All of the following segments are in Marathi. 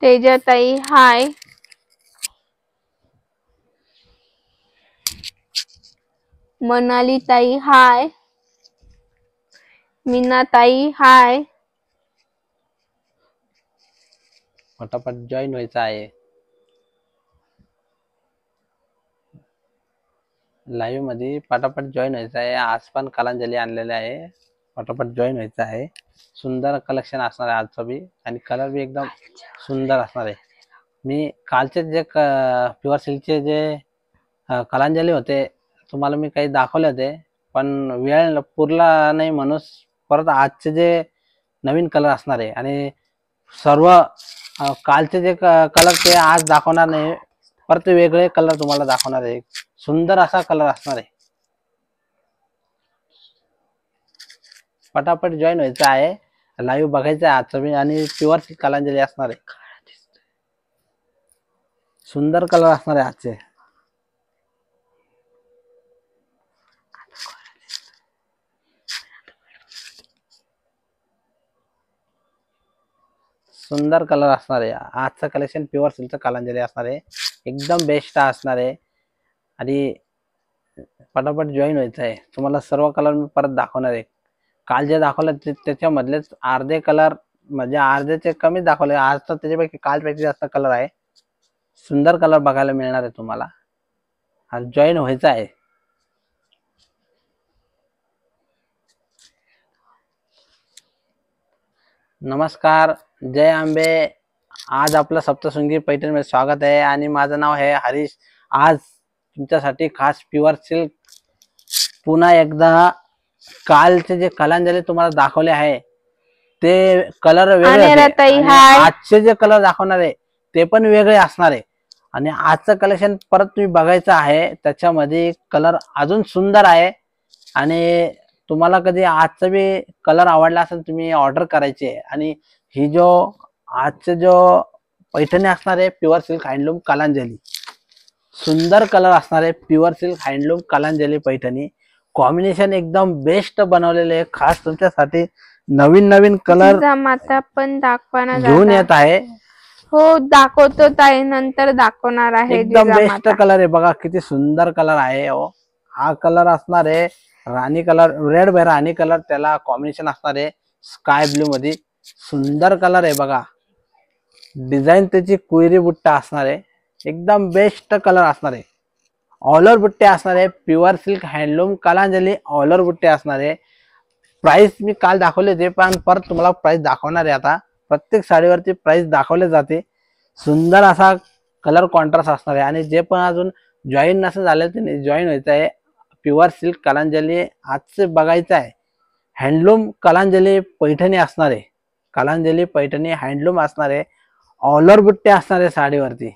तेजताई हाय. मनाली ताई हाय. मीना ताई हाय. फटाफट जॉईन व्हायचं आहे. लाईव्ह मध्ये फटाफट जॉईन व्हायचं आहे. आज पण कलांजली आणलेले आहे. फटाफट जॉईन व्हायचं आहे. सुंदर कलेक्शन असणार आहे आजचं बी आणि कलर बी एकदम सुंदर असणार आहे. मी कालचे जे प्युअर सिल्कचे जे कलांजली होते तुम्हाला मी काही दाखवले होते, पण वेळ पुरला नाही म्हणून परत आजचे जे नवीन कलर असणार आहे आणि सर्व कालचे जे कलर ते आज दाखवणार नाही, परत वेगळे कलर तुम्हाला दाखवणार आहे. सुंदर असा कलर असणार आहे. फटाफट जॉईन व्हायचं आहे. लाईव्ह बघायचं आहे आजचं मी आणि प्युअर सिल्क कलांजली असणार आहे. सुंदर कलर असणार आहे आजचे. सुंदर कलर असणार आहे. आजचं कलेक्शन प्युअर सिल्कचं कलांजली असणार आहे. एकदम बेस्ट असणार आहे आणि फटाफट जॉईन व्हायचं आहे. तुम्हाला सर्व कलर मी परत दाखवणार आहे. काल जे दाखवलं त्याच्यामधलेच अर्धे कलर म्हणजे अर्ध्याचे कमी दाखवले. आज तर त्याच्यापैकी कालपैकी जास्त कलर आहे. सुंदर कलर बघायला मिळणार आहे तुम्हाला. आज जॉईन व्हायचं आहे. नमस्कार, जय आंबे. आज आपलं सप्तशृंगी पैठणमध्ये स्वागत आहे आणि माझं नाव आहे हरीश. आज तुमच्यासाठी खास प्युअर सिल्क पुन्हा एकदा कालचे जे कलांजली तुम्हाला दाखवले आहे ते कलर वेगळे, आजचे जे कलर दाखवणार आहे ते पण वेगळे असणार आहे आणि आजचं कलेक्शन परत तुम्ही बघायचं आहे. त्याच्यामध्ये कलर अजून सुंदर आहे आणि तुम्हाला कधी आजचा बी कलर आवडला असेल तुम्ही ऑर्डर करायची आहे. आणि ही जो आजचे जो पैठणी असणार आहे प्युअर सिल्क हँडलूम कलांजली, सुंदर कलर असणार आहे. Pure silk handloom Kalanjali Paithani combination एकदम बेस्ट बनवलेले आहे. खास तुमच्यासाठी नवीन नवीन कलर माता पण दाखवणार घेऊन येत आहे. हो दाखवतो ताई, नंतर दाखवणार आहे. एकदम बेस्ट कलर आहे. बघा किती सुंदर कलर आहे. हा कलर असणार आहे राणी कलर, रेड बाय राणी कलर त्याला कॉम्बिनेशन असणार आहे स्काय ब्लू मध्ये. सुंदर कलर आहे बघा. डिझाईन त्याची कुयरी बुट्टा असणार आहे. एकदम बेस्ट कलर असणार आहे. ऑल ओव्हर बुट्टे असणार आहे. Pure silk handloom Kalanjali all over बुट्टे असणार आहे. प्राइस मी काल दाखवले ते पण परत तुम्हाला प्राइस दाखवणार आहे. आता प्रत्येक साडीवरती प्राइस दाखवले जाते. सुंदर असा कलर कॉन्ट्रास्ट असणार आहे आणि जे पण अजून जॉईन नसेल झाले त्यांनी जॉईन व्हायचं आहे. प्युअर सिल्क कलांजली आजचे बघायचं आहे. हँडलूम कलांजली पैठणी असणार आहे. कलांजली पैठणी हँडलूम असणार आहे. ऑल ओव्हर बुट्टे असणार आहे साडीवरती.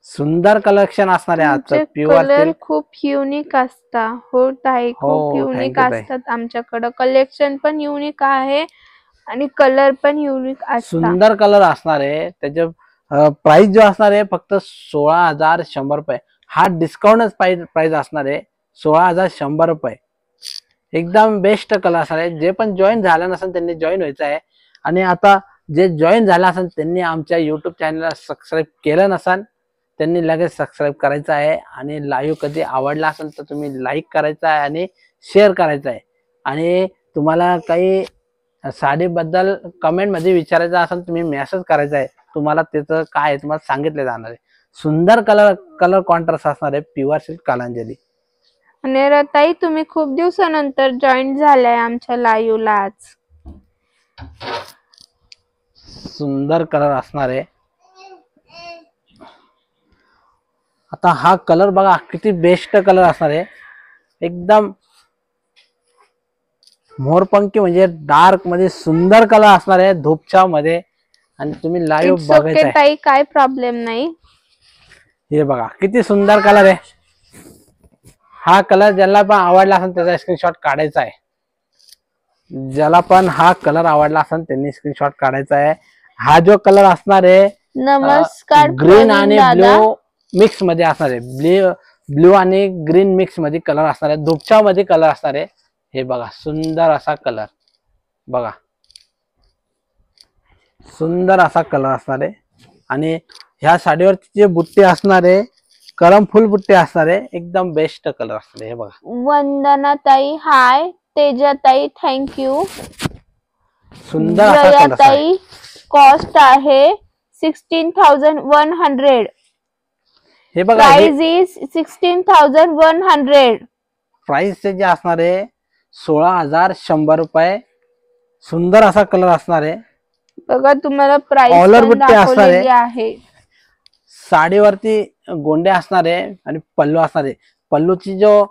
सुंदर कलेक्शन असणार आहे आजचं प्युअर सिल्क. खूप युनिक असतात. हो ताई, खूप युनिक असतात. आमच्याकडे कलेक्शन पण युनिक आहे आणि कलर पण युनिक असतात. सुंदर कलर असणार आहे. त्याचे प्राइस जो असणार आहे फक्त 16,100 रुपये. हा डिस्काउंटच प्राइस असणार आहे 16,100 रुपये. एकदम बेस्ट कलर असणार आहे. जे पण जॉईन झालं नसेल त्यांनी जॉईन व्हायचं आहे आणि आता जे जॉईन झालं असेल त्यांनी आमच्या युट्यूब चॅनलला सबस्क्राईब केलं नसेल त्यांनी लगेच सबस्क्राईब करायचं आहे आणि लाईव्ह कधी आवडला असेल तर तुम्ही लाईक करायचं आहे आणि शेअर करायचं आहे. आणि तुम्हाला काही साडीबद्दल कमेंट मध्ये विचारायचं असेल तुम्ही मेसेज करायचा आहे. तुम्हाला त्याचं काय आहे तुम्हाला सांगितले जाणार आहे. सुंदर कलर कॉन्ट्रास्ट असणार आहे प्युअर सिल्क कलांजली. आणि रताई तुम्ही खूप दिवसानंतर जॉईन झालाय आमच्या लाईव्हला आज. सुंदर कलर असणार आहे. आता हा कलर बघा किती बेस्ट कलर असणार आहे. एकदम मोरपंखी म्हणजे डार्क मध्ये सुंदर कलर असणार आहे धूपछाव मध्ये आणि तुम्ही लाईव्ह बघायचं आहे. काय प्रॉब्लेम नाही. हे बघा किती सुंदर कलर आहे. हा कलर ज्याला पण आवडला असेल त्याचा स्क्रीनशॉट काढायचा आहे. ज्याला पण हा कलर आवडला असेल त्यांनी स्क्रीनशॉट काढायचा आहे. हा जो कलर असणार आहे नमस्कार ग्रीन आणि ब्ल्यू मिक्स मध्ये असणार आहे. ब्ल्यू आणि ग्रीन मिक्स मध्ये कलर असणार आहे. धुपछाव मध्ये कलर असणार आहे. हे बघा सुंदर असा कलर बघा. सुंदर असा कलर असणार आहे. आणि ह्या साडीवरती जे बुट्टे असणार आहे कलरफुल बुट्टे असणार आहे, एकदम बेस्ट कलर असणार आहे. हे बघा वंदनाताई हाय, तेजाताई थँक्यू, सुंदर असा कलर जयाताई कॉस्ट आहे 16,100. हे बघा प्राइस इज 16,100. प्राइस जे असणार आहे 16,100 रुपये. सुंदर असा कलर असणार आहे बघा तुम्हाला प्राइस ऑलर पण बुट्टे असणार दाखवलेली आहे. आहे. साडीवरती गोंडे असणार आहे आणि पल्लू असणार आहे. पल्लूची जो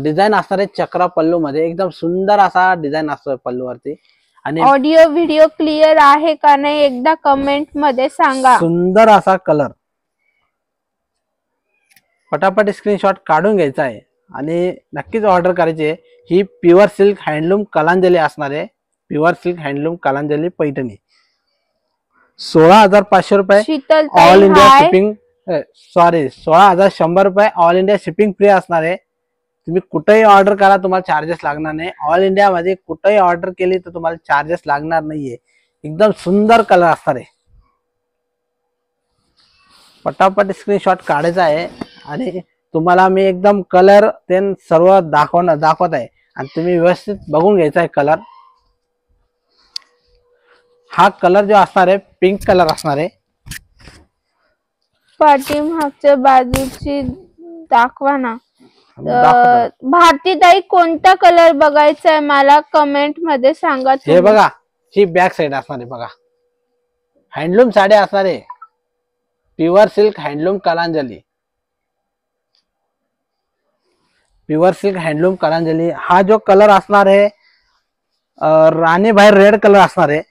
डिझाईन असणार आहे चक्रा पल्लू मध्ये एकदम सुंदर असा डिझाईन असतो पल्लूवरती. आणि ऑडिओ व्हिडिओ क्लिअर आहे का नाही एकदा कमेंट मध्ये सांगा. सुंदर असा कलर पटापट स्क्रीनशॉट काढून घ्यायचा आहे आणि नक्कीच ऑर्डर करायची आहे. ही प्युअर सिल्क हँडलूम कलांजली असणार आहे. Pure silk handloom Kalanjali Paithani 16,500 रुपये शीतलताई ऑल इंडिया हाय. शिपिंग. सॉरी 16,100 रुपये ऑल इंडिया शिपिंग फ्री असणार आहे. तुम्ही कुठेही ऑर्डर करा तुम्हाला चार्जेस लागणार नाही. ऑल इंडिया मध्ये कुठेही ऑर्डर केली तर तुम्हाला चार्जेस लागणार नाहीये. एकदम सुंदर कलर असणार आहे. पटापट स्क्रीनशॉट काढायचा आहे आणि तुम्हाला मी एकदम कलर ते सर्व दाखवत आहे आणि तुम्ही व्यवस्थित बघून घ्यायचा आहे कलर. हा कलर जो असणार आहे पिंक कलर असणार आहे. पाठीमागच्या बाजूची दाखवा ना. भारतीताई कोणता कलर बघायचा आहे मला कमेंट मध्ये सांगा. हे बघा ही बॅक साइड असणार आहे बघा. हँडलूम साडी असणार आहे pure silk handloom Kalanjali. Pure silk handloom Kalanjali हा जो कलर असणार आहे राणी बाहेर रेड कलर असणार आहे.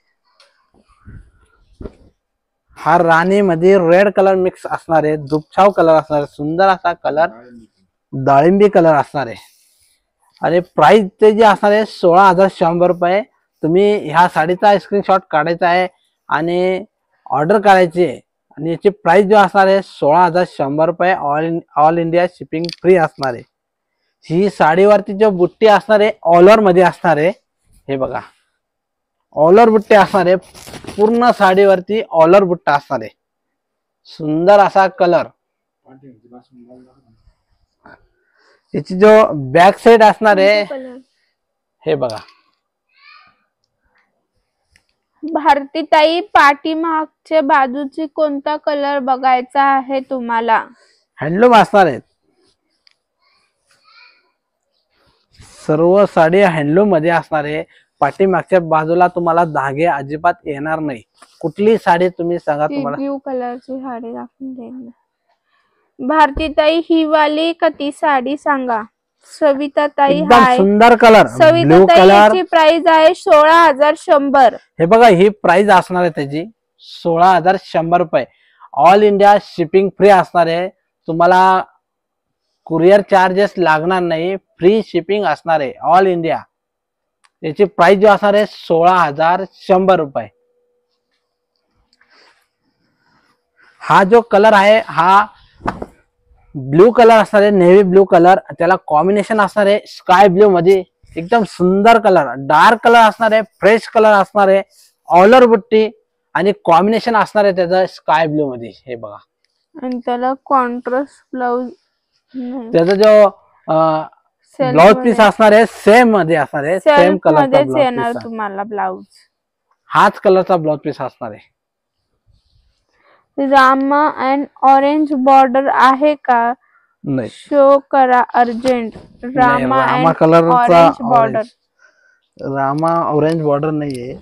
हा राणी मध्ये रेड कलर मिक्स असणार आहे. दुपछाव कलर असणार आहे. सुंदर असा कलर डाळिंबी कलर असणार आहे. आणि प्राइस ते जे असणार आहे 16,100 रुपये. तुम्ही ह्या साडीचा स्क्रीनशॉट काढायचा आहे आणि ऑर्डर करायची आहे. आणि याची प्राइस जो असणार आहे 16,100 रुपये ऑल इंडिया शिपिंग फ्री असणार आहे. ही साडीवरती जो बुट्टी असणार आहे ऑल ओव्हर मध्ये असणार आहे. हे बघा ऑल ओव्हर बुट्टे असणार आहे. पूर्ण साडीवरती ऑल ओव्हर बुट्टा असणार आहे. सुंदर असा कलर. याची जो बॅक साइड असणार आहे हे बघा. भारतीताई पाठीमागच्या बाजूची कोणता कलर बघायचा आहे तुम्हाला. हँडलूम असणार आहेत. सर्व साडी हँडलूम मध्ये असणार आहे. पाठीमागच्या बाजूला तुम्हाला धागे अजिबात येणार नाही. कुठली साडी तुम्ही सांगा तुम्हाला. ब्लू कलरची साडी दाखवून देईन. भारतीताई ही वाली का ती साडी सांगा. सविताताई हाय. सुंदर कलर ब्लू कलर. प्राइस आहे 16,100. हे बघा ही प्राइस असणार आहे त्याची 16,100 रुपये. ऑल इंडिया शिपिंग फ्री असणार आहे. तुम्हाला कुरिअर चार्जेस लागणार नाही. फ्री शिपिंग असणार आहे ऑल इंडिया. याची प्राइस जो असणार आहे 16,100 रुपये. हा जो कलर आहे हा ब्लू कलर असणार आहे. Navy blue colour. त्याला कॉम्बिनेशन असणार आहे स्काय ब्लू मध्ये. एकदम सुंदर कलर. डार्क कलर असणार आहे. फ्रेश कलर असणार आहे. ऑल ओव्हर बुट्टी आणि कॉम्बिनेशन असणार आहे त्याचं स्काय ब्लू मध्ये. हे बघा आणि त्याला कॉन्ट्रास्ट ब्लाउज. त्याचा जो ब्लाउज पीस असणार आहे सेम मध्ये असणार आहे. सेम कलर येणार तुम्हाला ब्लाउज. हाच कलरचा ब्लाउज पीस असणार आहे. रामा अँड ऑरेंज बॉर्डर आहे का. नाही शो करा अर्जंट. रामा कलरचा orange border. Rama orange border नाहीये.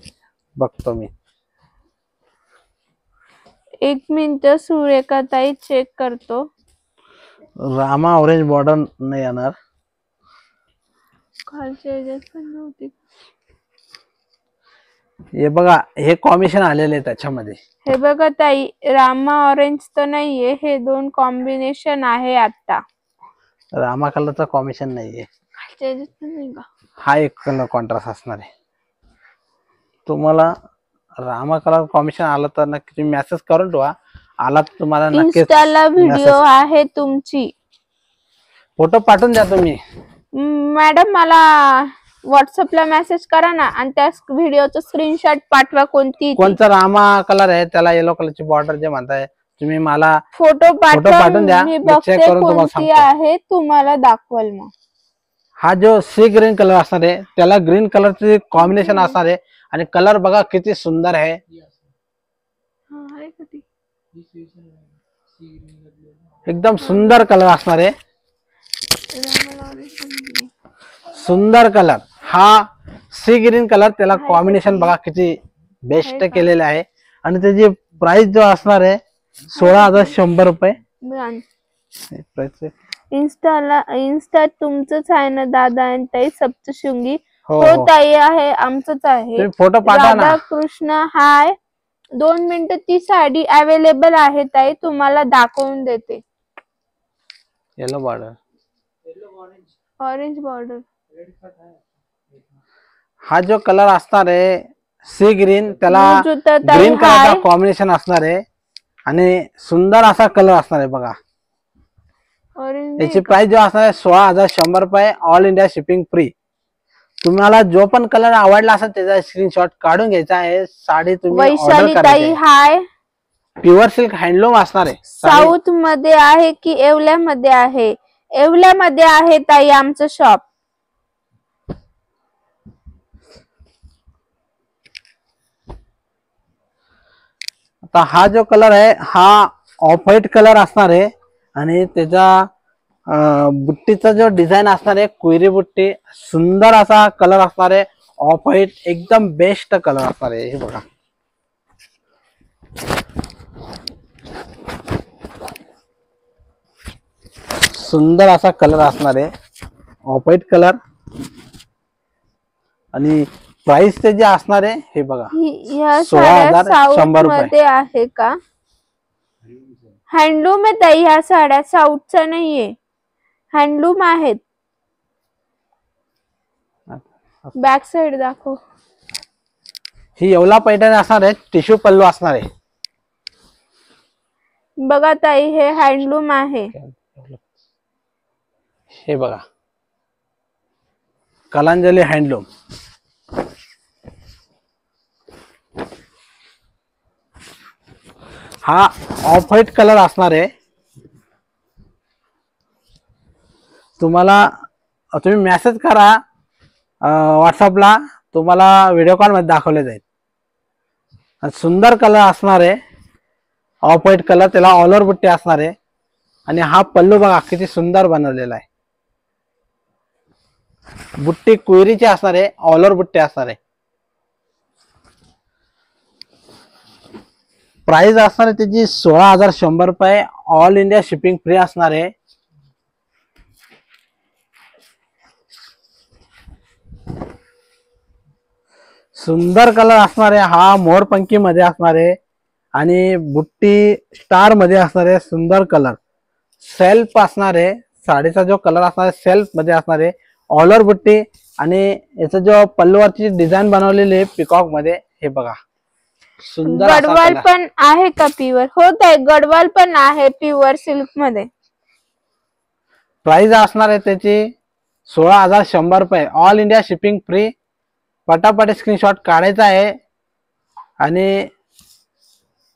बघतो मी. एक मिनिट सुरेखाताई चेक करतो. रामा ऑरेंज बॉर्डर नाही येणार. खालचे पण नव्हती. हे बघा हे कॉम्बिनेशन आलेले आहे त्याच्यामध्ये. हे बघा ताई रामा ऑरेंज तर नाहीये. हे दोन कॉम्बिनेशन आहे. आता रामा कलरचा कॉम्बिनेशन नाहीये. हा एक कलर कॉन्ट्रास्ट असणार आहे. तुम्हाला रामा कलर कॉम्बिनेशन आलं तर नक्की तुम्ही मेसेज करून ठेवा. आला तर तुम्हाला नक्की इंस्टाला व्हिडिओ आहे तुमची. फोटो पाठवून द्या तुम्ही. मॅडम मला व्हॉट्सअपला मेसेज करा ना आणि त्या व्हिडिओचा स्क्रीनशॉट पाठवा. कोणता रामा कलर आहे त्याला येलो कलरची बॉर्डर जे म्हणताय तुम्ही मला फोटो पाठवून द्या. मी बघते कोणती आहे तुम्हाला दाखवाल. मग हा जो सी ग्रीन कलर असणार आहे त्याला ग्रीन कलरचे कॉम्बिनेशन असणार आहे आणि कलर बघा किती सुंदर आहे. एकदम सुंदर कलर असणार आहे. सुंदर कलर हा सी ग्रीन कलर त्याला कॉम्बिनेशन बघा किती बेस्ट केलेले आहे आणि त्याची प्राइस जो असणार आहे 16,100 रुपये. इंस्टा तुमचंच आहे ना दादा आणि ताई सप्तशृंगी. हो ताई आहे आमचंच आहे. फोटो पाठवा ना. कृष्ण हाय 2 मिनिटं. ती साडी अवेलेबल आहे ताई तुम्हाला दाखवून देते. Yellow border orange border. हा जो कलर असणार आहे सी ग्रीन त्याला ग्रीन कलरचा कॉम्बिनेशन असणार आहे आणि सुंदर असा कलर असणार आहे बघा. याची प्राइस जो असणार आहे 16,100 रुपये. All India shipping free. तुम्हाला जो पण कलर आवडला असेल त्याचा स्क्रीनशॉट काढून घ्यायचा आहे. साडी तुम्ही वैशाली ताई हाय. प्युअर सिल्क हँडलूम असणार आहे. साऊथ मध्ये आहे की येवल्यामध्ये आहे? येवल्यामध्ये आहे ताई आमचं शॉप. आता हा जो कलर आहे हा ऑफ व्हाईट कलर असणार आहे आणि त्याचा बुट्टीचा जो डिझाईन असणार आहे कुयरी बुट्टी सुंदर असा कलर असणार आहे. ऑफ व्हाईट एकदम बेस्ट कलर असणार आहे. हे बघा सुंदर असा कलर असणार आहे ऑफ व्हाईट कलर आणि प्राइस त्याची असणार आहे हे बघा 16,100 रुपये आहे का? हँडलूम आहे ताई ह्या साड्या साऊथच्या नाहीये हँडलूम आहेत. बॅक साइड दाखव. ही येवला पैठणी असणार आहे. टिश्यू पल्लू असणार आहे बघा ताई हे हँडलूम आहे. हे बघा कलांजली हँडलूम. हा ऑफ व्हाईट कलर असणार आहे. तुम्ही मेसेज करा व्हॉट्सअपला तुम्हाला व्हिडिओ कॉल मध्ये दाखवले जाईल. सुंदर कलर असणार आहे ऑफ व्हाईट कलर. त्याला ऑल ओव्हर बुट्टी असणार आहे आणि हा पल्लू बघा किती सुंदर बनवलेला आहे. बुट्टी कुयरीची असणार आहे. ऑल ओव्हर बुट्टी असणार आहे. प्राइस असणार आहे त्याची 16,100 रुपये. ऑल इंडिया शिपिंग फ्री असणार आहे. सुंदर कलर असणार आहे. हा मोरपंखी मध्ये असणार आहे आणि बुट्टी स्टार मध्ये असणार आहे. सुंदर कलर सेल्फ असणार आहे. साडीचा जो कलर असणार आहे सेल्फ मध्ये असणार आहे. ऑल ओव्हर बुट्टी आणि याचा जो पल्लूवरची डिझाईन बनवलेली आहे पिकॉक मध्ये हे बघा सुंदर. गडवाल पण आहे का प्युअर? होत आहे गडवाल पण आहे प्युअर सिल्क मध्ये. प्राइस असणार आहे त्याची 16,100 रुपये. All India shipping free. पटापट स्क्रीनशॉट काढायचा आहे आणि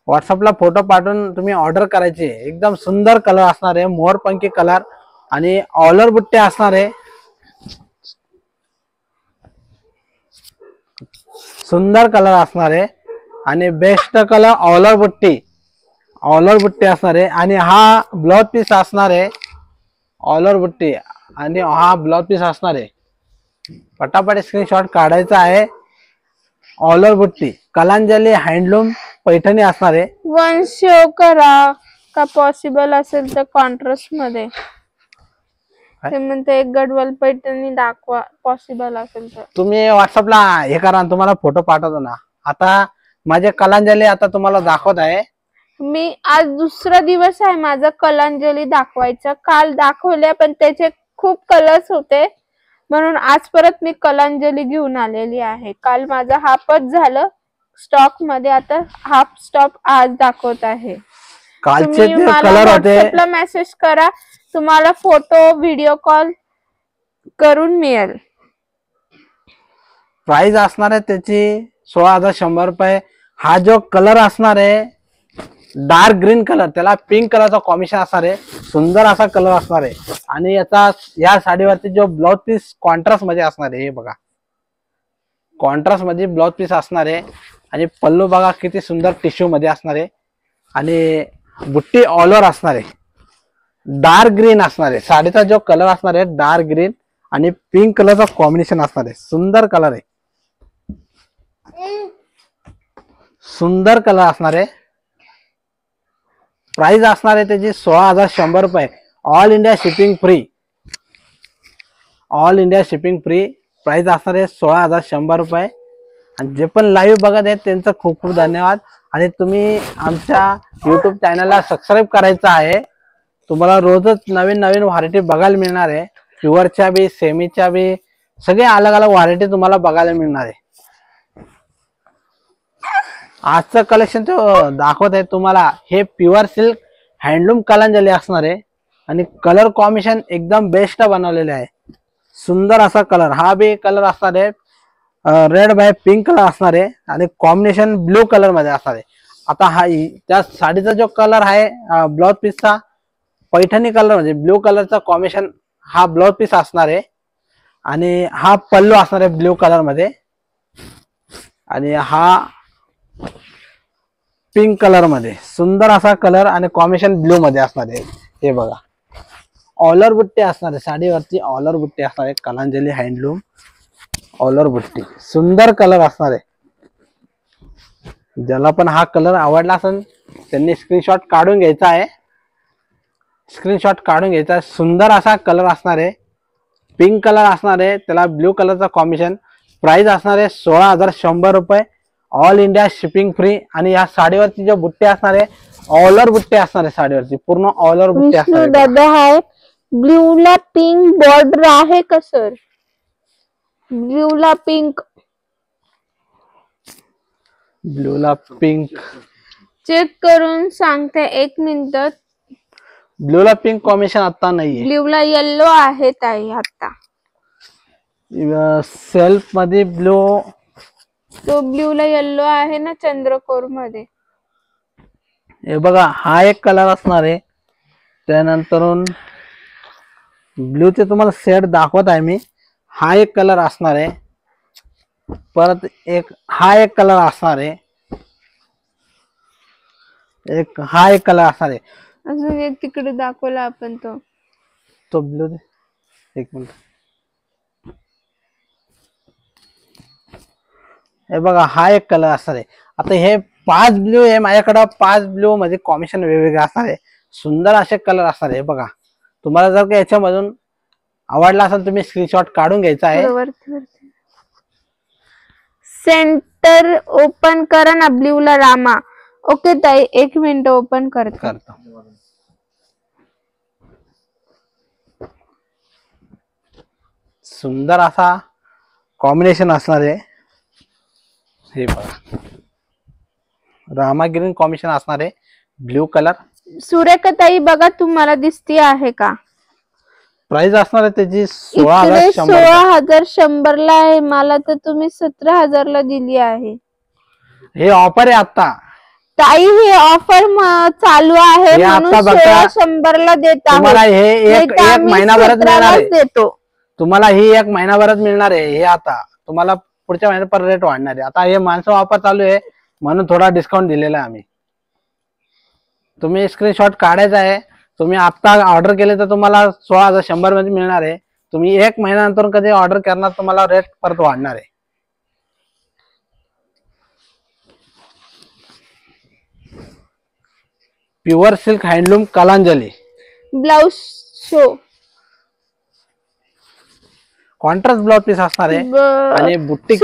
व्हॉट्सअपला फोटो पाठवून तुम्ही ऑर्डर करायची. एकदम सुंदर कलर असणार आहे मोरपंखी कलर आणि ऑल ओव्हर बुट्टी असणार आहे. सुंदर कलर असणार आहे आणि बेस्ट कलर ऑल ओव्हर बुट्टी असणार आहे आणि हा ब्लाउज पीस असणार आहे. ऑल ओव्हर बुट्टी आणि हा ब्लाउज पीस असणार आहे. पटापट स्क्रीनशॉट काढायचा आहे. ऑल ओव्हर बुट्टी कलांजली हँडलूम पैठणी असणार आहे. वन शो करा का पॉसिबल असेल तर कॉन्ट्रास्ट मध्ये. ते म्हणते एक गडवाल पैठणी दाखवा पॉसिबल असेल तर. तुम्ही व्हॉट्सअपला हे करा तुम्हाला फोटो पाठवतो ना. आता माझे कलांजली आता तुम्हाला दाखवत आहे. मी आज दुसरा दिवस आहे माझा कलांजली दाखवायचा. काल दाखवल्या पण त्याचे खूप कलर्स होते म्हणून आज परत मी कलांजली घेऊन आलेली आहे. काल माझा हाफच झालं स्टॉक मध्ये. आता हाफ स्टॉक आज दाखवत आहे. कालचे कलर होते. मेसेज करा तुम्हाला फोटो व्हिडिओ कॉल करून मिळेल. प्राइस असणार आहे त्याची 16,100 रुपये. हा जो कलर असणार आहे डार्क ग्रीन कलर, त्याला पिंक कलरचा कॉम्बिनेशन असणार आहे. सुंदर असा कलर असणार आहे. आणि याचा या साडीवरती जो ब्लाउज पीस कॉन्ट्रास्ट मध्ये असणार आहे. हे बघा कॉन्ट्रास्ट मध्ये ब्लाउज पीस असणार आहे. आणि पल्लू बघा किती सुंदर टिश्यू मध्ये असणार आहे. आणि बुट्टी ऑल ओव्हर असणार आहे. डार्क ग्रीन असणार आहे. साडीचा जो कलर असणार आहे डार्क ग्रीन आणि पिंक कलरचा कॉम्बिनेशन असणार आहे. सुंदर कलर आहे. सुंदर कलर असणार आहे. प्राइस असणार आहे त्याची 16,100 रुपये. All India shipping free. All India shipping free. Price असणार आहे 16,100 रुपये. आणि जे पण लाईव्ह बघत आहेत त्यांचं खूप खूप धन्यवाद. आणि तुम्ही आमच्या युट्यूब चॅनलला सबस्क्राईब करायचं आहे. तुम्हाला रोजच नवीन नवीन व्हरायटी बघायला मिळणार आहे. प्युअरच्या बी सेमीच्या बी सगळे अलग अलग व्हरायटी तुम्हाला बघायला मिळणार आहे. आजचं कलेक्शन तो दाखवत आहे तुम्हाला. हे प्युअर सिल्क हँडलूम कलांजली असणार आहे. आणि कलर कॉम्बिनेशन एकदम बेस्ट बनवलेले आहे. सुंदर असा कलर. हा बी कलर असणार आहे रेड बाय पिंक कलर असणार आहे. आणि कॉम्बिनेशन ब्लू कलर मध्ये असणार आहे. आता हा त्या साडीचा जो कलर आहे ब्लाउज पीसचा पैठणी कलर म्हणजे ब्ल्यू कलरचा कॉम्बिनेशन हा ब्लाउज पीस असणार आहे. आणि हा पल्लू असणार आहे ब्ल्यू कलर मध्ये. आणि हा पिंक कलर मध्ये सुंदर असा कलर आणि कॉम्बिनेशन ब्ल्यू मध्ये असणार आहे. हे बघा ऑलर बुट्टी असणार आहे. साडीवरती ऑलर बुट्टी असणार आहे. कलांजली हँडलूम ऑलर बुट्टी. सुंदर कलर असणार आहे. ज्याला पण हा कलर आवडला असेल त्यांनी स्क्रीनशॉट काढून घ्यायचा आहे. स्क्रीनशॉट काढून घ्यायचा. सुंदर असा कलर असणार आहे. पिंक कलर असणार आहे त्याला ब्ल्यू कलरचा कॉम्बिनेशन. प्राइस असणार आहे 16,100 रुपये. All India shipping free. आणि या साडीवरती जो बुट्टे असणार आहे ऑलर बुट्टे असणार आहे. साडीवरती पूर्ण ऑलर बुट्टे असणार आहे. दादा आहे ब्ल्यू ला पिंक बॉर्डर आहे का सर? ब्ल्यू ला पिंक. ब्ल्यू ला पिंक चेक करून सांगते 1 मिनिट. ब्ल्यू ला पिंक कॉम्बिनेशन आता नाहीये. ब्ल्यू ला येल्लो आहे ताई आता. सेल्फ मध्ये ब्ल्यू. तो ब्ल्यू ला येल्लो आहे ना चंद्रकोर मध्ये. हे बघा हा एक कलर असणार आहे. त्यानंतर ब्ल्यूचे तुम्हाला सेट दाखवत आहे मी. हा एक कलर असणार आहे. परत हा एक कलर असणार आहे. हा एक कलर असणार आहे. अजून एक तिकडे दाखवला आपण तो ब्ल्यू. एक मिनिट. हे बघा हा एक कलर असणार आहे. आता हे 5 ब्ल्यू आहे माझ्याकडे. 5 ब्ल्यू मध्ये कॉम्बिनेशन वेगवेगळे असणार आहे. सुंदर असे कलर असणार आहे. बघा तुम्हाला जर का याच्यामधून आवडला असेल तुम्ही स्क्रीनशॉट काढून घ्यायचा आहे. सेंटर ओपन करा ना ब्ल्यू ला रामा. ओके ताई 1 मिनिट ओपन करतो. सुंदर असा कॉम्बिनेशन असणार आहे. हे बघा रामा ग्रीन कॉम्बिनेशन असणार आहे. Blue colour. सुरेखाताई बघा तुम्हाला दिसती आहे का? प्राइस असणार आहे त्याची 16,100 ला आहे. मला तर तुम्ही 17,000 ला दिली आहे. हे ऑफर आहे आता ताई. हे ऑफर चालू आहे म्हणून 16,100 ला देत तुम्हाला. हे एक महिनाभरात मिळणार आहे. देतो तुम्हाला ही 1 महिनाभरात मिळणार आहे. हे आता तुम्हाला पुढच्या महिन्यात पर रेट वाढणार आहे. आता हे मान्सून ऑफर चालू आहे म्हणून थोडा डिस्काउंट दिलेला आहे आम्ही. तुम्ही स्क्रीनशॉट काढायचा आहे. तुम्ही आता ऑर्डर केले तर तुम्हाला 16,100 मध्ये मिळणार आहे. तुम्ही 1 महिन्यानंतर कधी ऑर्डर करणार तुम्हाला रेट परत वाढणार आहे. Pure silk handloom Kalanjali. Blouse show contrast blouse piece असणार आहे. आणि बुट्टी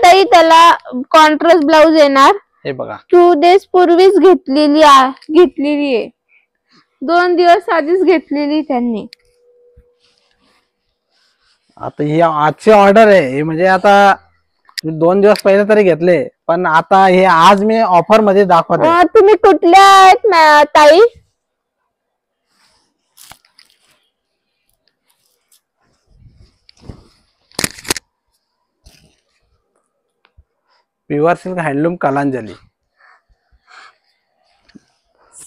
ताई त्याला कॉन्ट्रास्ट ब्लाउज येणार. हे बघा 2 दिवस पूर्वीच घेतलेली आहे. 2 दिवस आधीच घेतलेली त्यांनी. आता ही आजची ऑर्डर आहे. म्हणजे आता 2 दिवस पहिले तरी घेतले पण आता हे आज मी ऑफर मध्ये दाखवत आहे. तुम्ही कुठल्या आहेत ताई? Pure silk handloom Kalanjali.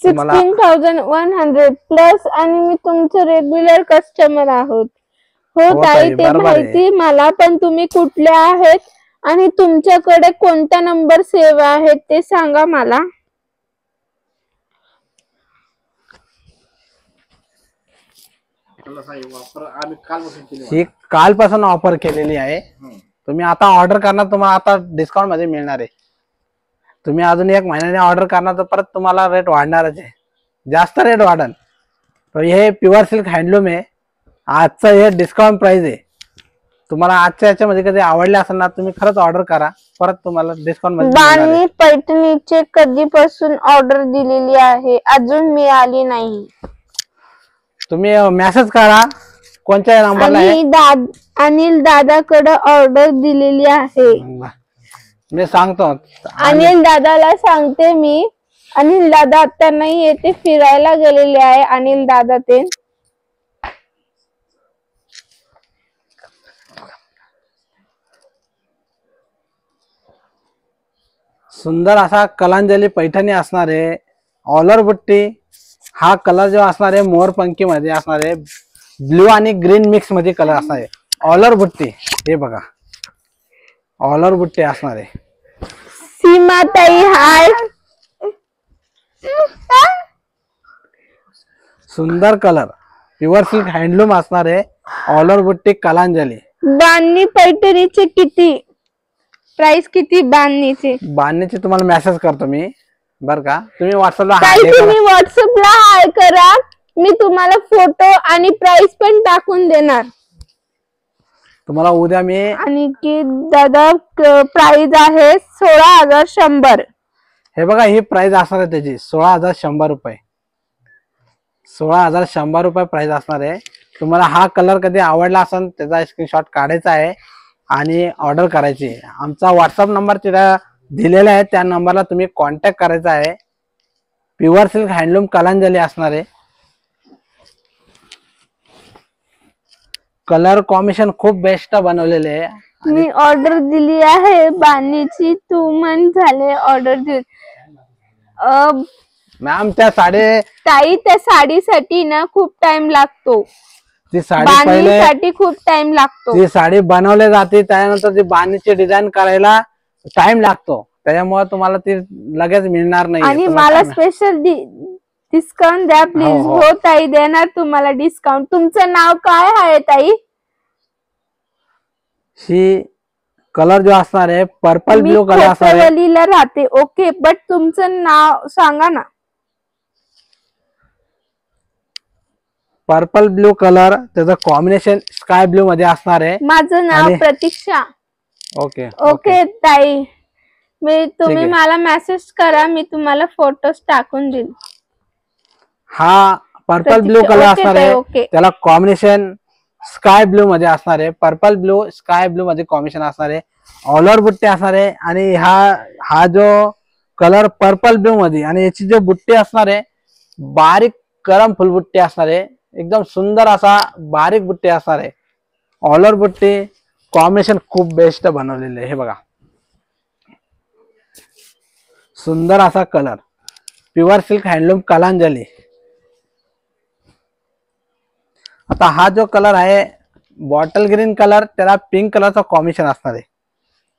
16,100 plus आणि मी तुमचे रेग्युलर कस्टमर आहोत. हो हो ताई, ताई, ते बरोबर आहे. माहिती मला, पण तुम्ही कुठले आहेत आणि तुमच्याकडे कोणता नंबर सेव्ह आहे ते सांगा मला. ही कालपासून ऑफर केलेली आहे. तुम्ही आता ऑर्डर करणार, तुम्हाला आता डिस्काउंट मध्ये मिळणार आहे. तुम्ही अजून 1 महिन्याने ऑर्डर करणार तर परत तुम्हाला रेट वाढणारच आहे, जास्त रेट वाढेल. तर हे प्युअर सिल्क हँडलूम आहे. आजचं हे डिस्काउंट प्राइस आहे. तुम्हाला आजच्या याच्यामध्ये कधी आवडले असेल ना, तुम्ही खरंच ऑर्डर करा, परत तुम्हाला डिस्काउंट मध्ये मिळणार आहे. बानी पैठणीचे कधीपासून ऑर्डर दिलेली आहे, अजून मिळाली नाही. तुम्ही मेसेज करा कोणत्या नंबरला आहे. अनिल दादाकडे ऑर्डर दिलेली आहे. मी सांगतो. अनिल दादाला सांगते मी. अनिल दादा आता नाही येते, फिरायला गेलेले आहे अनिल दादा ते. सुंदर असा कलांजली पैठणी असणार आहे. ऑलर बुट्टी. हा कलर जो असणार आहे मोरपंखी मध्ये असणार आहे. ब्ल्यू आणि ग्रीन मिक्स मध्ये कलर असणार आहे. ऑलर बुट्टी हे बघा, ऑलर बुट्टी असणार आहे. सीमाताई हाय. सुंदर कलर, प्युअर सिल्क हँडलूम असणार आहे. ऑलर बुट्टी कलांजली. बांधणी पैठणीचे किती प्राइस, किती बांधणीचे? बांधणीचे तुम्हाला मेसेज करतो मी, बर का. तुम्ही व्हॉट्सअपला तुम्ही व्हॉट्सअपला हाय करा, मी तुम्हाला फोटो आणि प्राइस पण टाकून देणार. तुम्हाला उद्या मी. आणि की दादा प्राइस आहे 16,100. हे बघा, ही प्राइस असणार आहे त्याची 16,100 रुपये. 16,100 रुपये प्राइस असणार आहे. तुम्हाला हा कलर कधी आवडला असेल त्याचा स्क्रीनशॉट काढायचा आहे आणि ऑर्डर करायची आहे. आमचा व्हॉट्सअप नंबर तिथे दिलेला आहे, त्या नंबरला तुम्ही कॉन्टॅक्ट करायचा आहे. प्युअर सिल्क हँडलूम कलांजली असणार आहे. कलर कॉम्बिनेशन खूप बेस्ट बनवलेले आहे. मी ऑर्डर दिली आहे बांधणीची, 2 मंथ झाले ऑर्डर दिली. मॅम त्या ताई, त्या साडीसाठी ना खूप टाइम लागतो. ती साडी पहिले बांधणीसाठी खूप टाइम लागतो. ती साडी बनवली जाते, त्यानंतर ती बांधणीची डिझाईन करायला टाइम लागतो, त्याच्यामुळे तुम्हाला ती लगेच मिळणार नाही. आणि मला स्पेशल डिस्काउंट द्या प्लीज. हो ताई, देणार तुम्हाला डिस्काउंट. तुमचं नाव काय आहे ताई? ही कलर जो असणार आहे पर्पल ब्लू कलर असणार आहे. राहते. ओके, बट तुमचं नाव सांगा ना. पर्पल ब्लू कलर, त्याचं कॉम्बिनेशन स्काय ब्लू मध्ये असणार आहे. माझं नाव प्रतीक्षा. ओके ओके ताई, तुम्ही मला मेसेज करा, मी तुम्हाला फोटोज टाकून देईल. हा पर्पल ब्लू कलर असणार आहे, त्याला कॉम्बिनेशन स्काय ब्लू मध्ये असणार आहे. पर्पल ब्लू स्काय ब्लू मध्ये कॉम्बिनेशन असणार आहे. ऑलर बुट्टी असणार आहे. आणि हा जो कलर पर्पल ब्लू मध्ये, आणि याची जो बुट्टी असणार आहे बारीक गरम फुलबुट्टी असणार आहे. एकदम सुंदर असा बारीक बुट्टी असणार आहे. ऑलर बुट्टी कॉम्बिनेशन खूप बेस्ट बनवलेले आहे. हे बघा, सुंदर असा colour, pure silk handloom Kalanjali. आता हा जो कलर आहे बॉटल ग्रीन कलर, त्याला पिंक कलरचा कॉम्बिनेशन असणार आहे.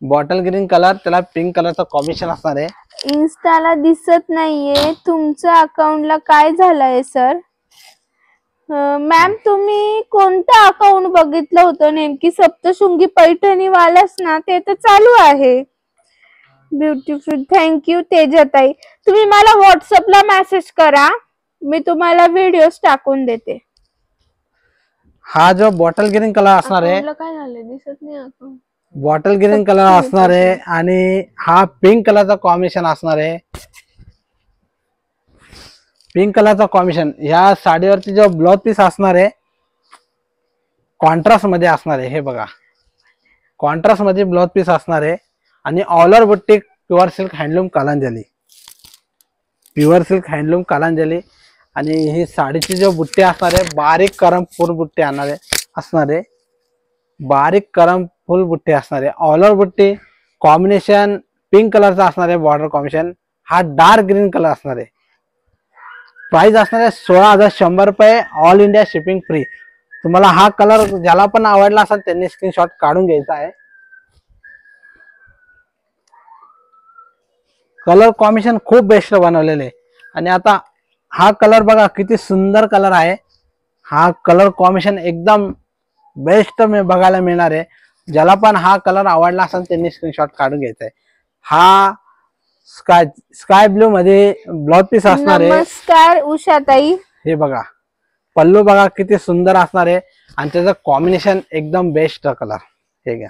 बॉटल ग्रीन कलर, त्याला पिंक कलरचा कॉम्बिनेशन असणार आहे. इन्स्टाला दिसत नाहीये, तुमच्या अकाउंटला काय झालंय सर? मॅम, तुम्ही कोणतं अकाउंट बघितलं होतं नेमकी? सप्तशृंगी पैठणी वालाच ना, ते तर चालू आहे. ब्युटिफुल, थँक्यू तेजताई. तुम्ही मला व्हॉट्सअपला मेसेज करा, मी तुम्हाला व्हिडिओज टाकून देते. हा जो बॉटल ग्रीन कलर असणार आहे, काय झालं दिसत नाही अकाउंट. बॉटल ग्रीन कलर असणार आहे आणि हा पिंक कलरचा कॉम्बिनेशन असणार आहे. पिंक कलरचा कॉम्बिनेशन ह्या साडीवरती जो ब्लाउज पीस असणार आहे कॉन्ट्रास्ट मध्ये असणार आहे. हे बघा, कॉन्ट्रास्ट मध्ये ब्लाउज पीस असणार आहे. आणि ऑलर बुट्टी pure silk handloom Kalanjali, pure silk handloom Kalanjali. आणि ही साडीची जो बुट्टी असणार आहे बारीक करम फुल बुट्टी असणार आहे. बारीक करम फुल बुट्टी असणार आहे. ऑलर बुट्टी कॉम्बिनेशन पिंक कलरचा असणार आहे बॉर्डर कॉम्बिनेशन. हा डार्क ग्रीन कलर असणार आहे. प्राइस असणार आहे 16,100 रुपये. All India shipping free. तुम्हाला हा कलर ज्याला पण आवडला असेल त्यांनी स्क्रीनशॉट काढून घ्यायचा आहे. कलर कॉम्बिनेशन खूप बेस्ट बनवलेले आहे. आणि आता हा कलर बघा किती सुंदर कलर आहे. हा कलर कॉम्बिनेशन एकदम बेस्ट मी बघायला मिळणार आहे. ज्याला पण हा कलर आवडला असेल त्यांनी स्क्रीनशॉट काढून घ्यायचा आहे. हा स्काय ब्लू मध्ये ब्लाउज पीस असणार आहे. नमस्कार उषाताई. हे बघा पल्लू बघा किती सुंदर असणार आहे आणि त्याचं कॉम्बिनेशन एकदम बेस्ट कलर. हे घ्या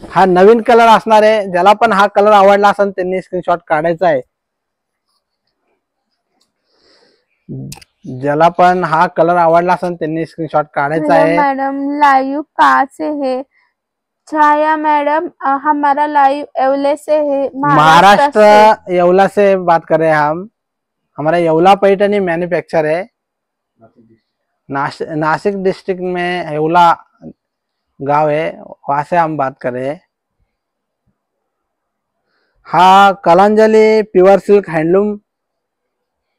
हा नवीन कलर असणार आहे. ज्याला पण हा कलर आवडला असेल त्यांनी स्क्रीनशॉट काढायचा आहे. ज्याला पण हा कलर आवडला असेल त्यांनी स्क्रीनशॉट काढायचा है. मैडम लाइव कहाँ से है? छाया मैडम हमारा लाइव येवले से है, महाराष्ट्र येवला से बात कर रहे हैं हम. हमारा येवला पैठनी मैन्युफैक्चर है. नासिक डिस्ट्रिक्ट में येवला गांव है, वहां से हम बात कर रहे हैं. हा Kalanjali pure silk handloom